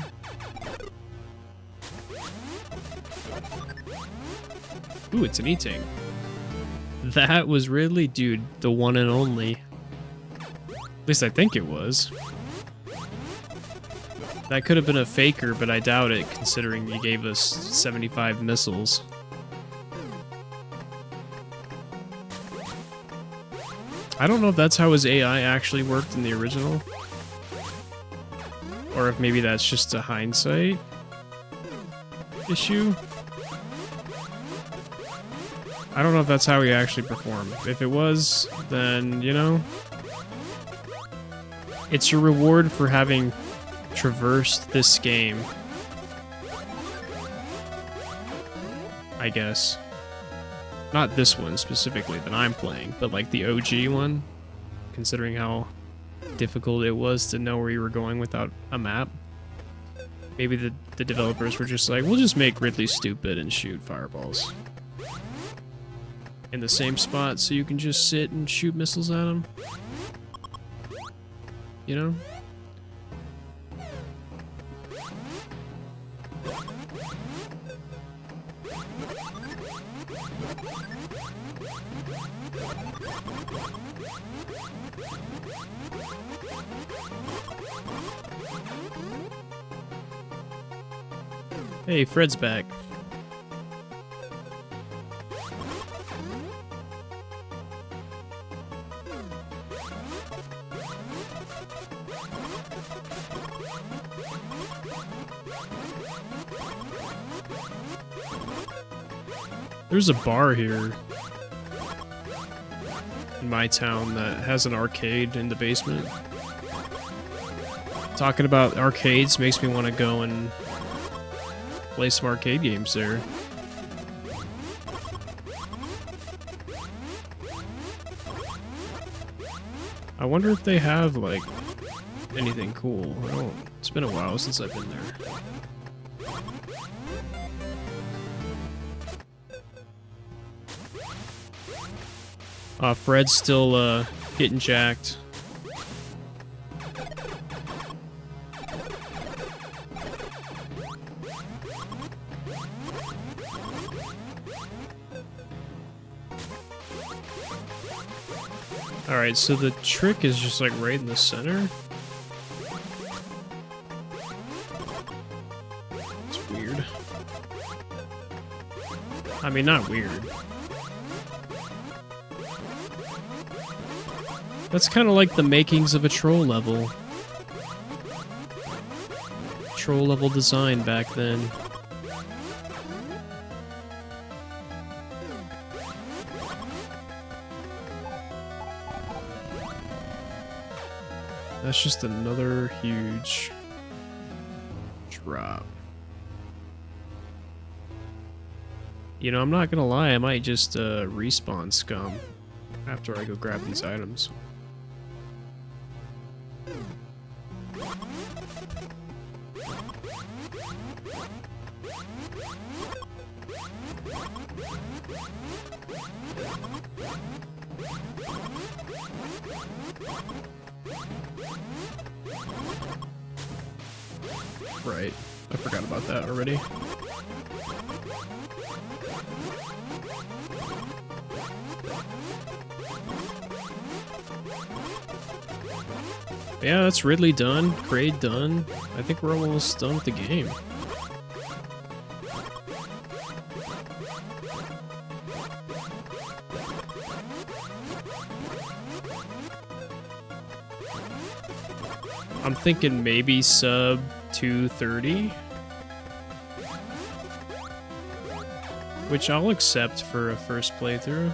Ooh, it's an eating. That was Ridley? Dude, the one and only. At least I think it was. That could have been a faker, but I doubt it, considering you gave us 75 missiles. I don't know if that's how his AI actually worked in the original. Or if maybe that's just a hindsight issue. I don't know if that's how he actually performed. If it was, then, you know, it's your reward for having traversed this game, I guess. Not this one specifically that I'm playing, but like the OG one, considering how difficult it was to know where you were going without a map. Maybe the developers were just like, we'll just make Ridley stupid and shoot fireballs in the same spot so you can just sit and shoot missiles at him. You know? Hey, Fred's back. There's a bar here in my town that has an arcade in the basement. Talking about arcades makes me want to go and play some arcade games there. I wonder if they have, like, anything cool. It's been a while since I've been there. Fred's still, getting jacked. Alright, so the trick is just like right in the center. It's weird. I mean, not weird. That's kind of like the makings of a troll level. Troll level design back then. That's just another huge drop. You know, I'm not gonna lie, I might just respawn scum after I go grab these items. Right, I forgot about that already. Yeah, that's Ridley done, Kraid done. I think we're almost done with the game. I'm thinking maybe sub 230, which I'll accept for a first playthrough.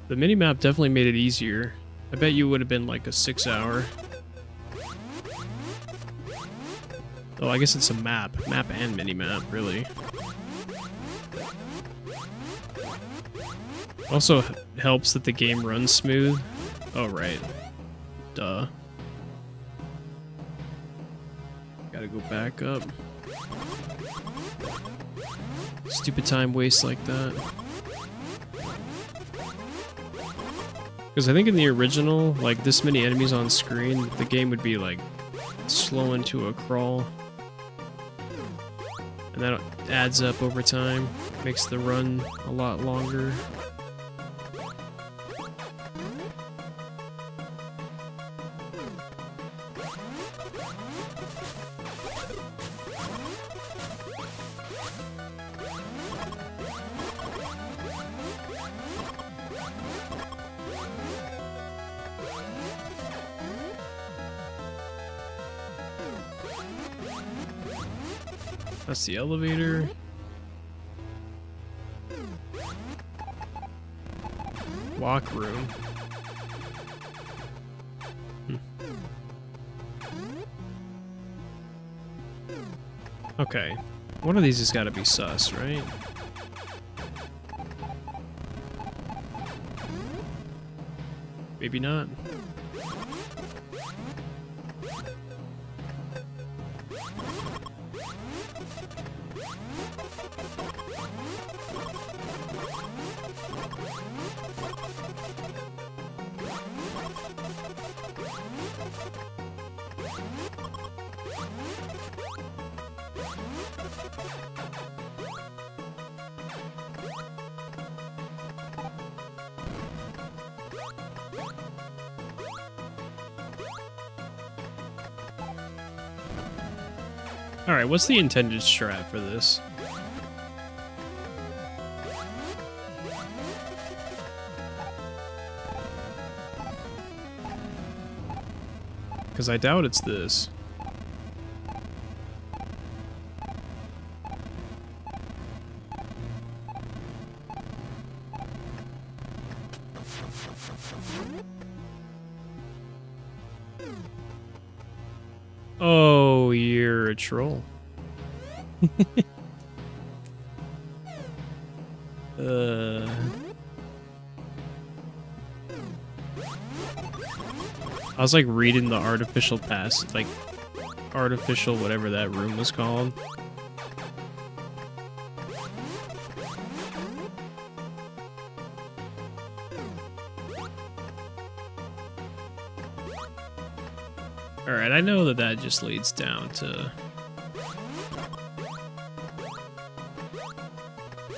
The minimap definitely made it easier. I bet you would have been like a 6-hour. Oh, I guess it's a map and minimap, really. Also helps that the game runs smooth. Oh, right. Duh. Gotta go back up. Stupid time waste like that. Because I think in the original, like this many enemies on screen, the game would be like slow into a crawl. And that adds up over time, makes the run a lot longer. That's the elevator. Lock room. Okay. One of these has got to be sus, right? Maybe not. Alright, what's the intended strat for this? Because I doubt it's this. Oh, you're a troll. I was like reading the artificial pass, like artificial whatever that room was called. Alright, I know that that just leads down to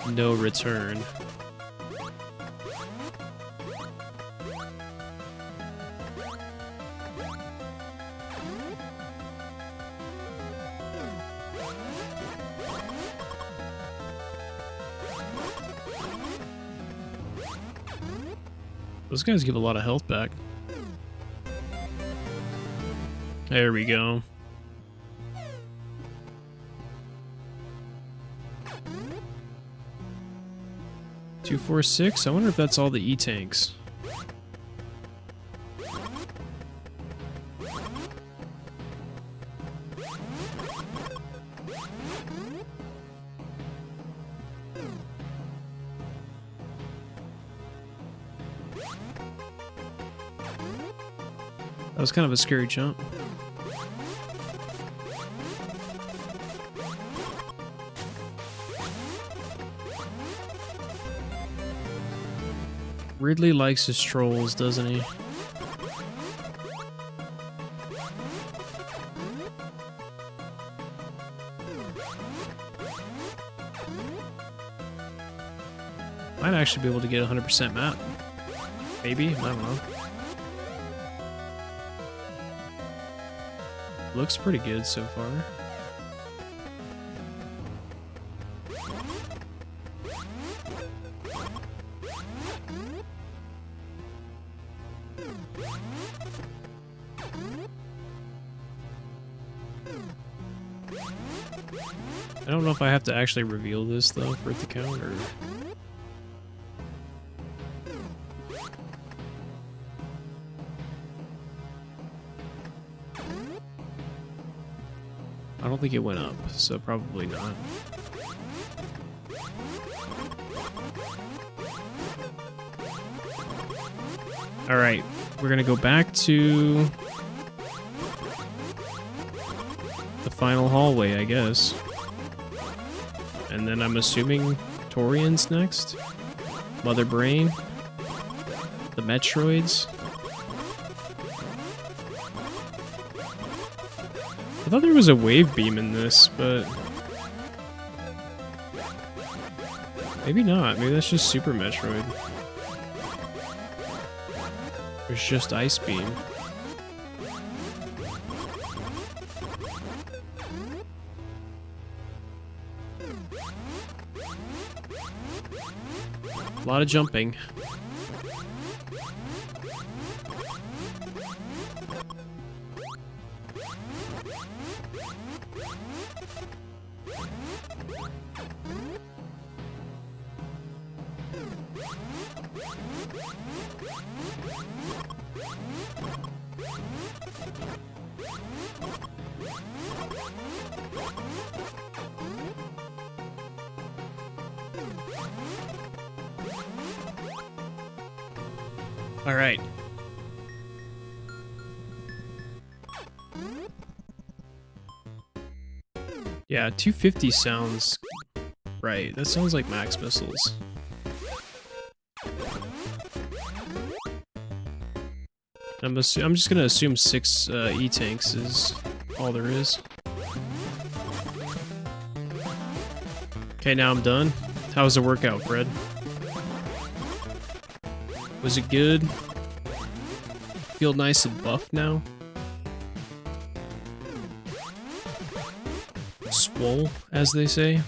no return. Those guys give a lot of health back. There we go. Two, 4, 6. I wonder if that's all the E-tanks. That was kind of a scary jump. Ridley likes his trolls, doesn't he? Might actually be able to get a 100% map. Maybe? I don't know. Looks pretty good so far. I don't know if I have to actually reveal this though for it to count, or... I don't think it went up, so probably not. Alright, we're gonna go back to the final hallway, I guess. And then I'm assuming Torian's next? Mother Brain? The Metroids? I thought there was a wave beam in this, but... maybe not. Maybe that's just Super Metroid. There's just Ice Beam. A lot of jumping. All right. Yeah, 250 sounds right. That sounds like max missiles. I'm just gonna assume 6 E-tanks is all there is. Okay, now I'm done. How was the workout, Fred? Was it good? Feel nice and buff now? Swole, as they say.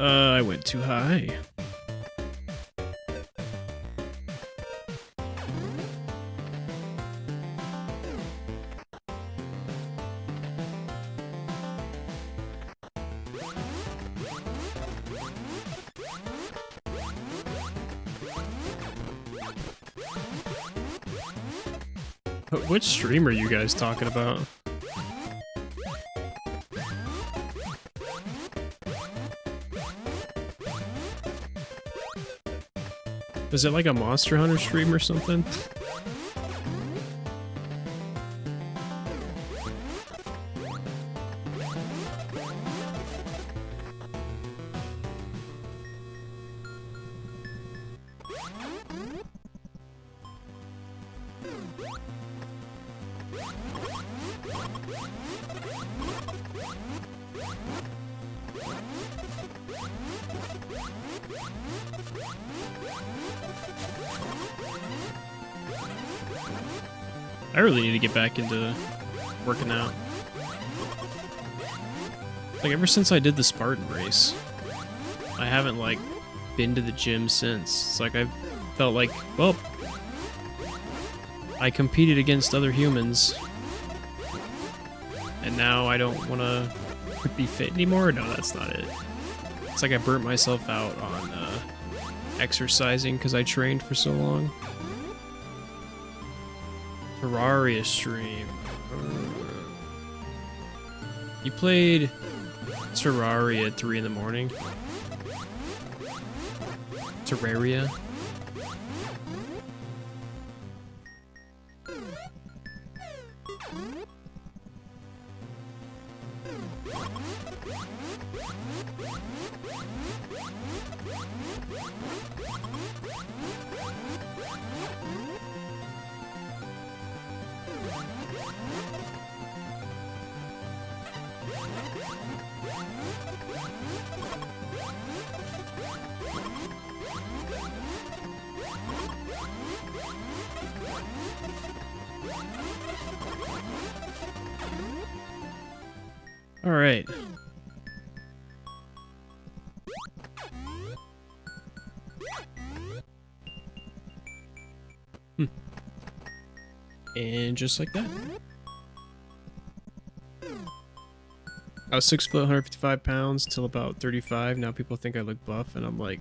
I went too high. Which stream are you guys talking about? Is it like a Monster Hunter stream or something? I really need to get back into working out. Like, ever since I did the Spartan race, I haven't, like, been to the gym since. It's like I've felt like, well, I competed against other humans, and now I don't want to be fit anymore. No, that's not it. It's like I burnt myself out on exercising because I trained for so long. Terraria stream. You played Terraria at 3 in the morning? Terraria? All right. And just like that. I was 6 foot, 155 pounds till about 35. Now people think I look buff, and I'm like,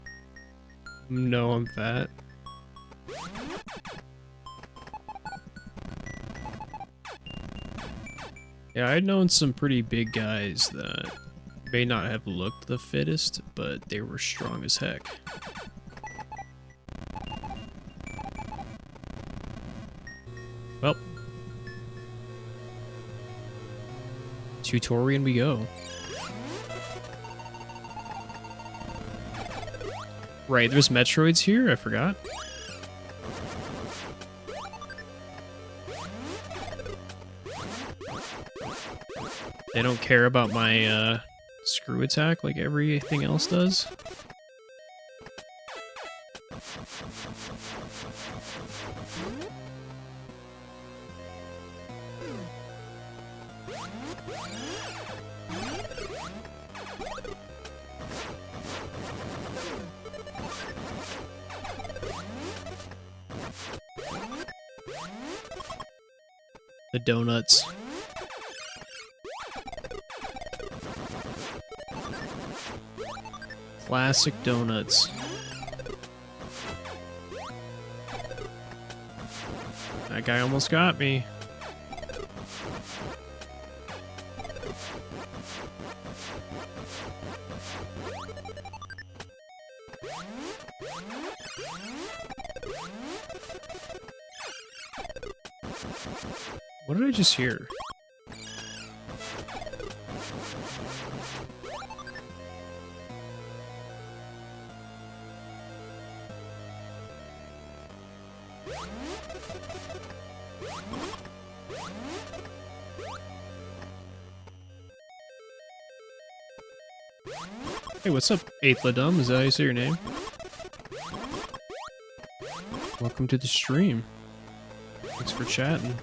no, I'm fat. Yeah, I'd known some pretty big guys that may not have looked the fittest, but they were strong as heck. Well, tutorial we go. Right, there's Metroids here? I forgot. They don't care about my screw attack like everything else does. The donuts. Classic donuts. That guy almost got me. What did I just hear? Hey, what's up, Aethladum? Is that how you say your name? Welcome to the stream. Thanks for chatting.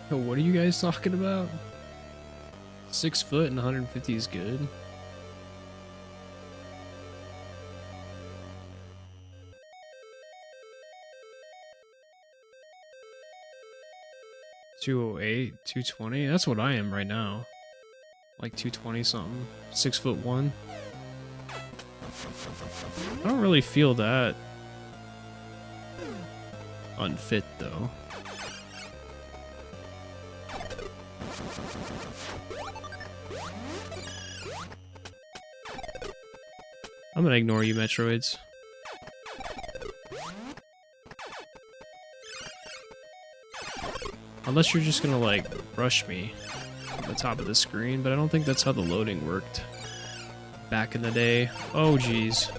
Yo, what are you guys talking about? 6 foot and 150 is good. $208, $220. That's what I am right now. Like 220 something. 6'1". I don't really feel that unfit though. I'm gonna ignore you, Metroids. Unless you're just gonna, like, rush me on the top of the screen, but I don't think that's how the loading worked back in the day. Oh, jeez.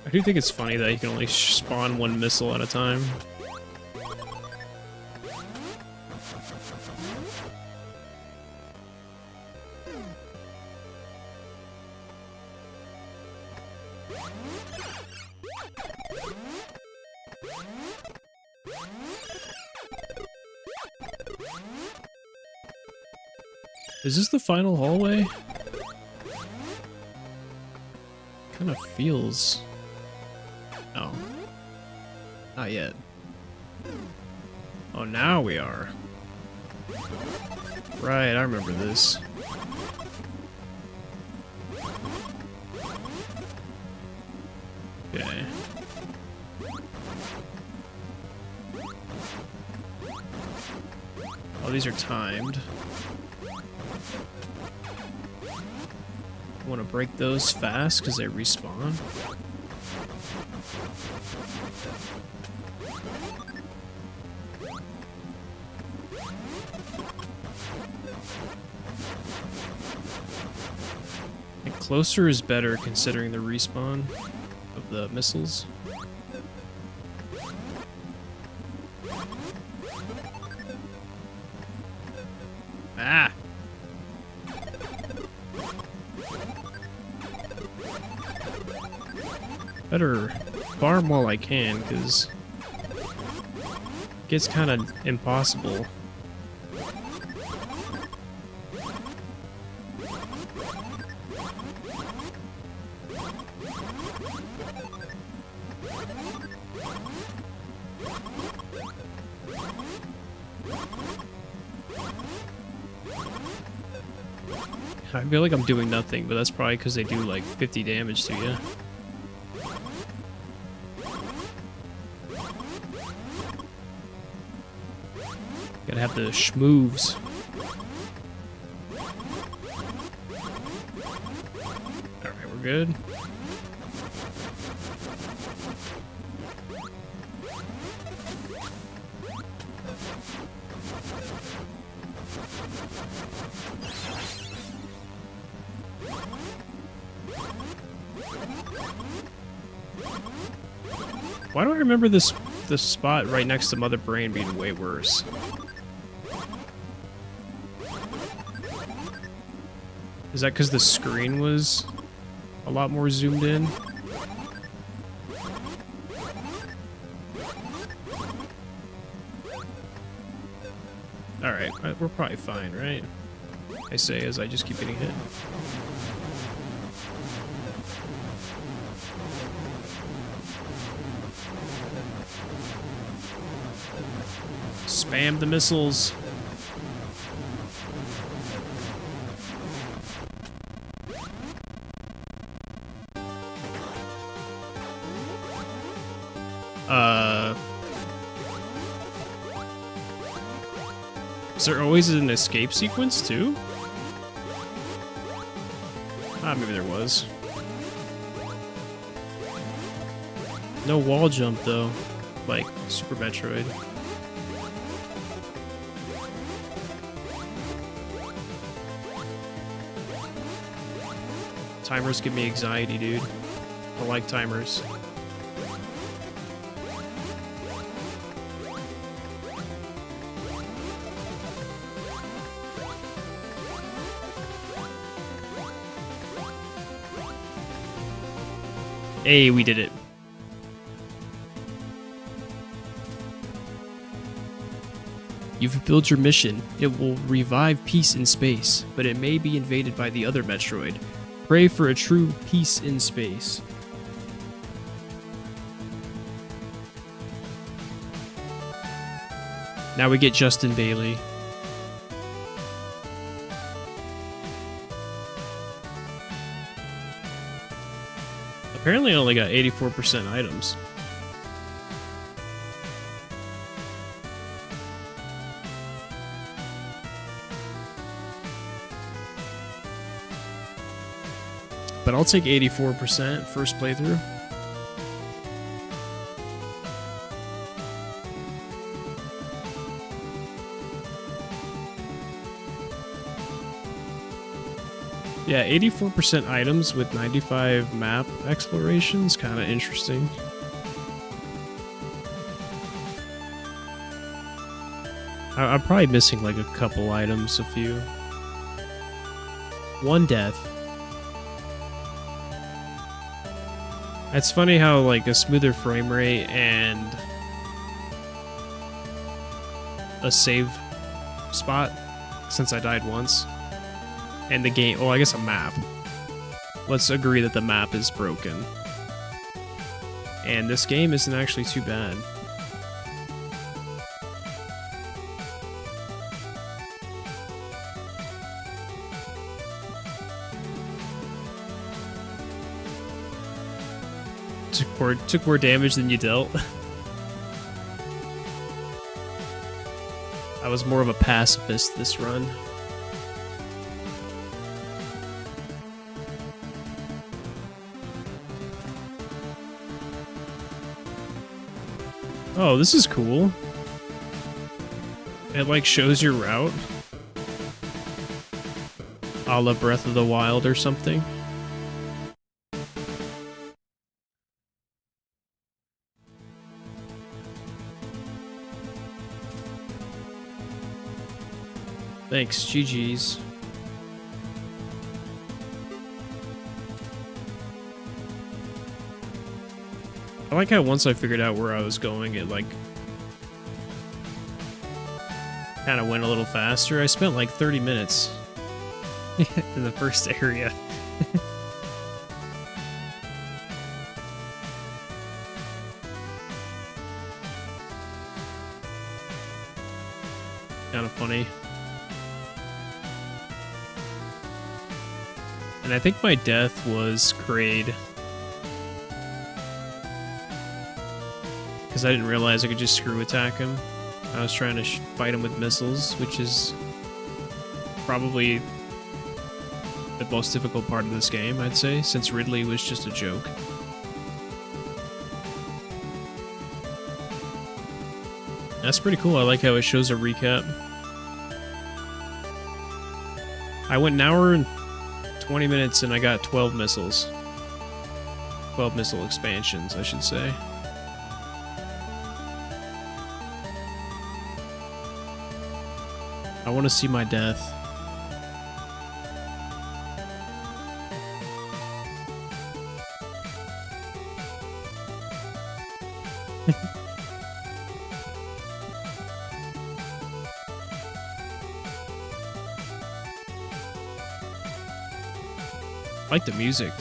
I do think it's funny that you can only spawn one missile at a time. Is this the final hallway? Kind of feels... No. Not yet. Oh, now we are. Right, I remember this. Okay. Oh, these are timed. I want to break those fast because they respawn. And closer is better considering the respawn of the missiles. Ah! Better farm while I can, because it gets kind of impossible. I feel like I'm doing nothing, but that's probably because they do like 50 damage to you. Gotta have the schmoves. Alright, we're good. Why do I remember this spot right next to Mother Brain being way worse? Is that because the screen was a lot more zoomed in? Alright, we're probably fine, right? I say as I just keep getting hit. Spam the missiles. Is there always an escape sequence too? Ah, maybe there was. No wall jump though, like Super Metroid. Timers give me anxiety, dude. I like timers. Hey, we did it. You've fulfilled your mission. It will revive peace in space, but it may be invaded by the other Metroid. Pray for a true peace in space. Now we get Justin Bailey. Apparently I only got 84% items. But I'll take 84% first playthrough. Yeah, 84% items with 95 map explorations, kind of interesting. I'm probably missing like a couple items, a few. One death. It's funny how like a smoother frame rate and a save spot, since I died once. And the game, well, I guess a map. Let's agree that the map is broken. And this game isn't actually too bad. Took more damage than you dealt. I was more of a pacifist this run. Oh, this is cool. It like shows your route. A la Breath of the Wild or something. Thanks, GG's. I like how once I figured out where I was going, it like kind of went a little faster. I spent like 30 minutes in the first area. Kind of funny. And I think my death was Kraid. Because I didn't realize I could just screw attack him. I was trying to fight him with missiles, which is probably the most difficult part of this game, I'd say, since Ridley was just a joke. That's pretty cool. I like how it shows a recap. I went an hour and 20 minutes and I got 12 missiles. 12 missile expansions, I should say. I want to see my death. I like the music.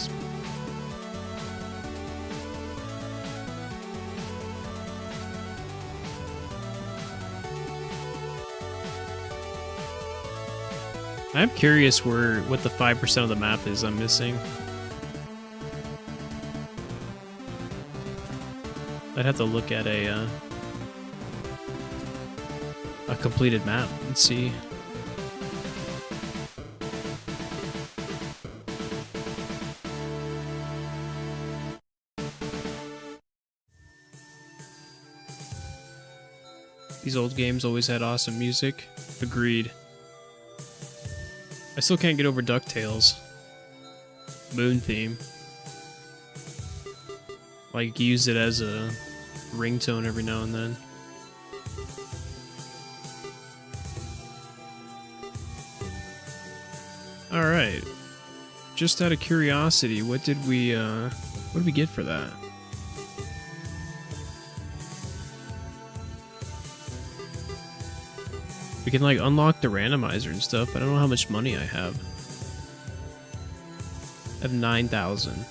I'm curious what the 5% of the map is I'm missing. I'd have to look at a completed map and see. These old games always had awesome music. Agreed. I still can't get over DuckTales. Moon theme. Like, use it as a ringtone every now and then. Alright. Just out of curiosity, what did we What do we get for that? We can like unlock the randomizer and stuff, but I don't know how much money I have. I have 9,000.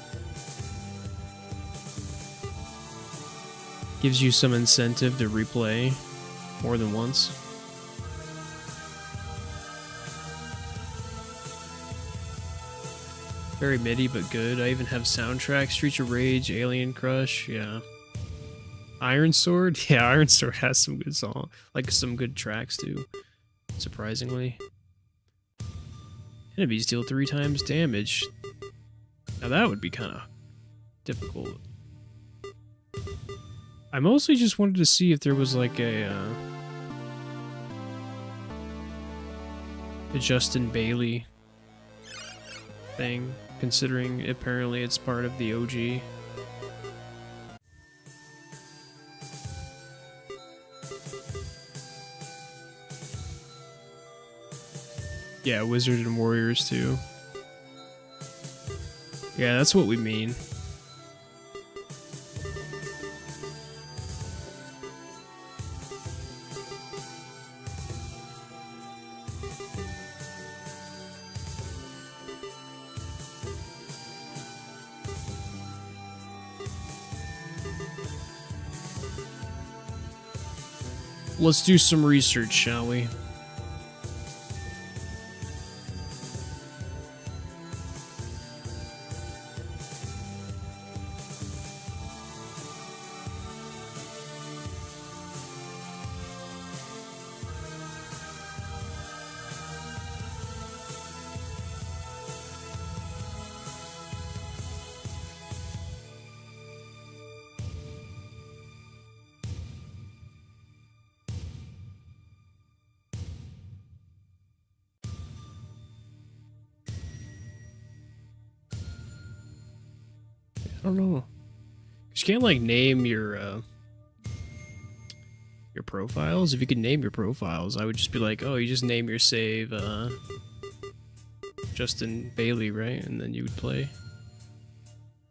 Gives you some incentive to replay more than once. Very MIDI, but good. I even have soundtracks: Streets of Rage, Alien Crush, yeah. Iron Sword? Yeah, Iron Sword has some good song, like some good tracks too, surprisingly. Enemies deal 3 times damage. Now that would be kind of difficult. I mostly just wanted to see if there was like a Justin Bailey thing, considering apparently it's part of the OG. Yeah, Wizard and Warriors too. Yeah, that's what we mean. Let's do some research, shall we? I don't know. 'Cause you can't like name your profiles. If you could name your profiles, I would just be like, oh, you just name your save Justin Bailey, right? And then you would play.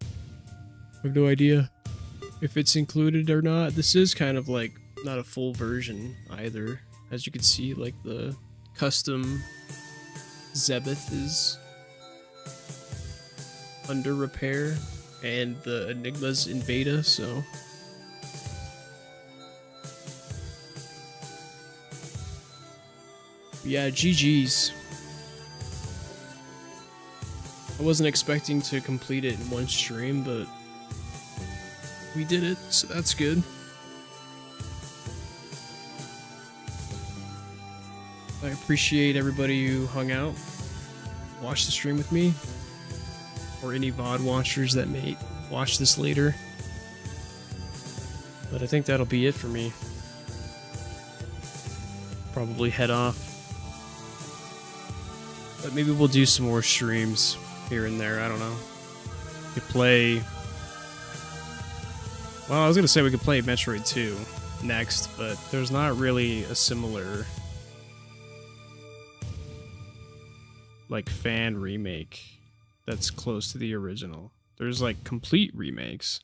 I have no idea if it's included or not. This is kind of like not a full version either. As you can see, like the custom Zebeth is under repair, and the Enigma's in beta, so yeah, GG's. I wasn't expecting to complete it in one stream, but we did it, so that's good. I appreciate everybody who hung out, watched the stream with me, or any VOD watchers that may watch this later. But I think that'll be it for me. Probably head off. But maybe we'll do some more streams here and there, I don't know. We could play... Well, I was gonna say we could play Metroid 2 next, but there's not really a similar... like, fan remake that's close to the original. There's like complete remakes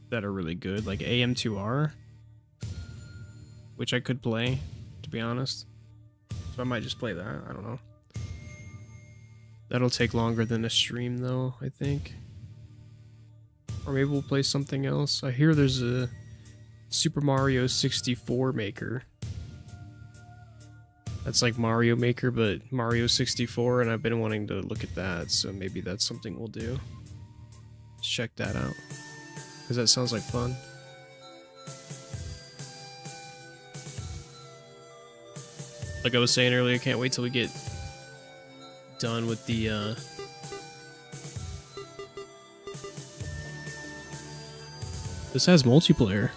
that are really good, like AM2R, which I could play, to be honest. So I might just play that, I don't know. That'll take longer than a stream though, I think. Or maybe we'll play something else. I hear there's a Super Mario 64 maker. That's like Mario Maker, but Mario 64, and I've been wanting to look at that, so maybe that's something we'll do. Let's check that out, because that sounds like fun. Like I was saying earlier, can't wait till we get done with the, This has multiplayer.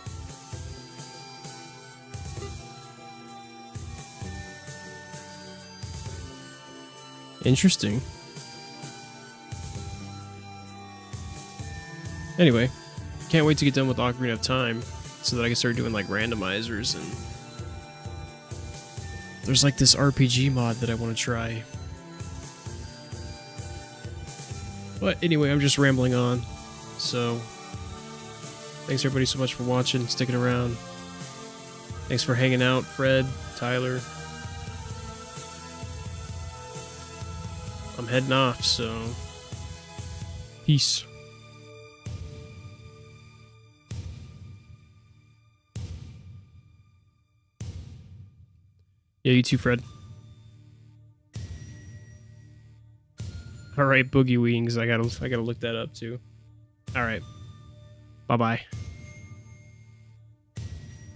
Interesting. Anyway, can't wait to get done with Ocarina of Time so that I can start doing like randomizers, and there's like this RPG mod that I want to try. But anyway, I'm just rambling on. So, thanks everybody so much for watching, sticking around. Thanks for hanging out, Fred, Tyler. I'm heading off, so peace. Yeah, you too, Fred. All right, Boogie Wings. I gotta look that up too. All right. Bye-bye.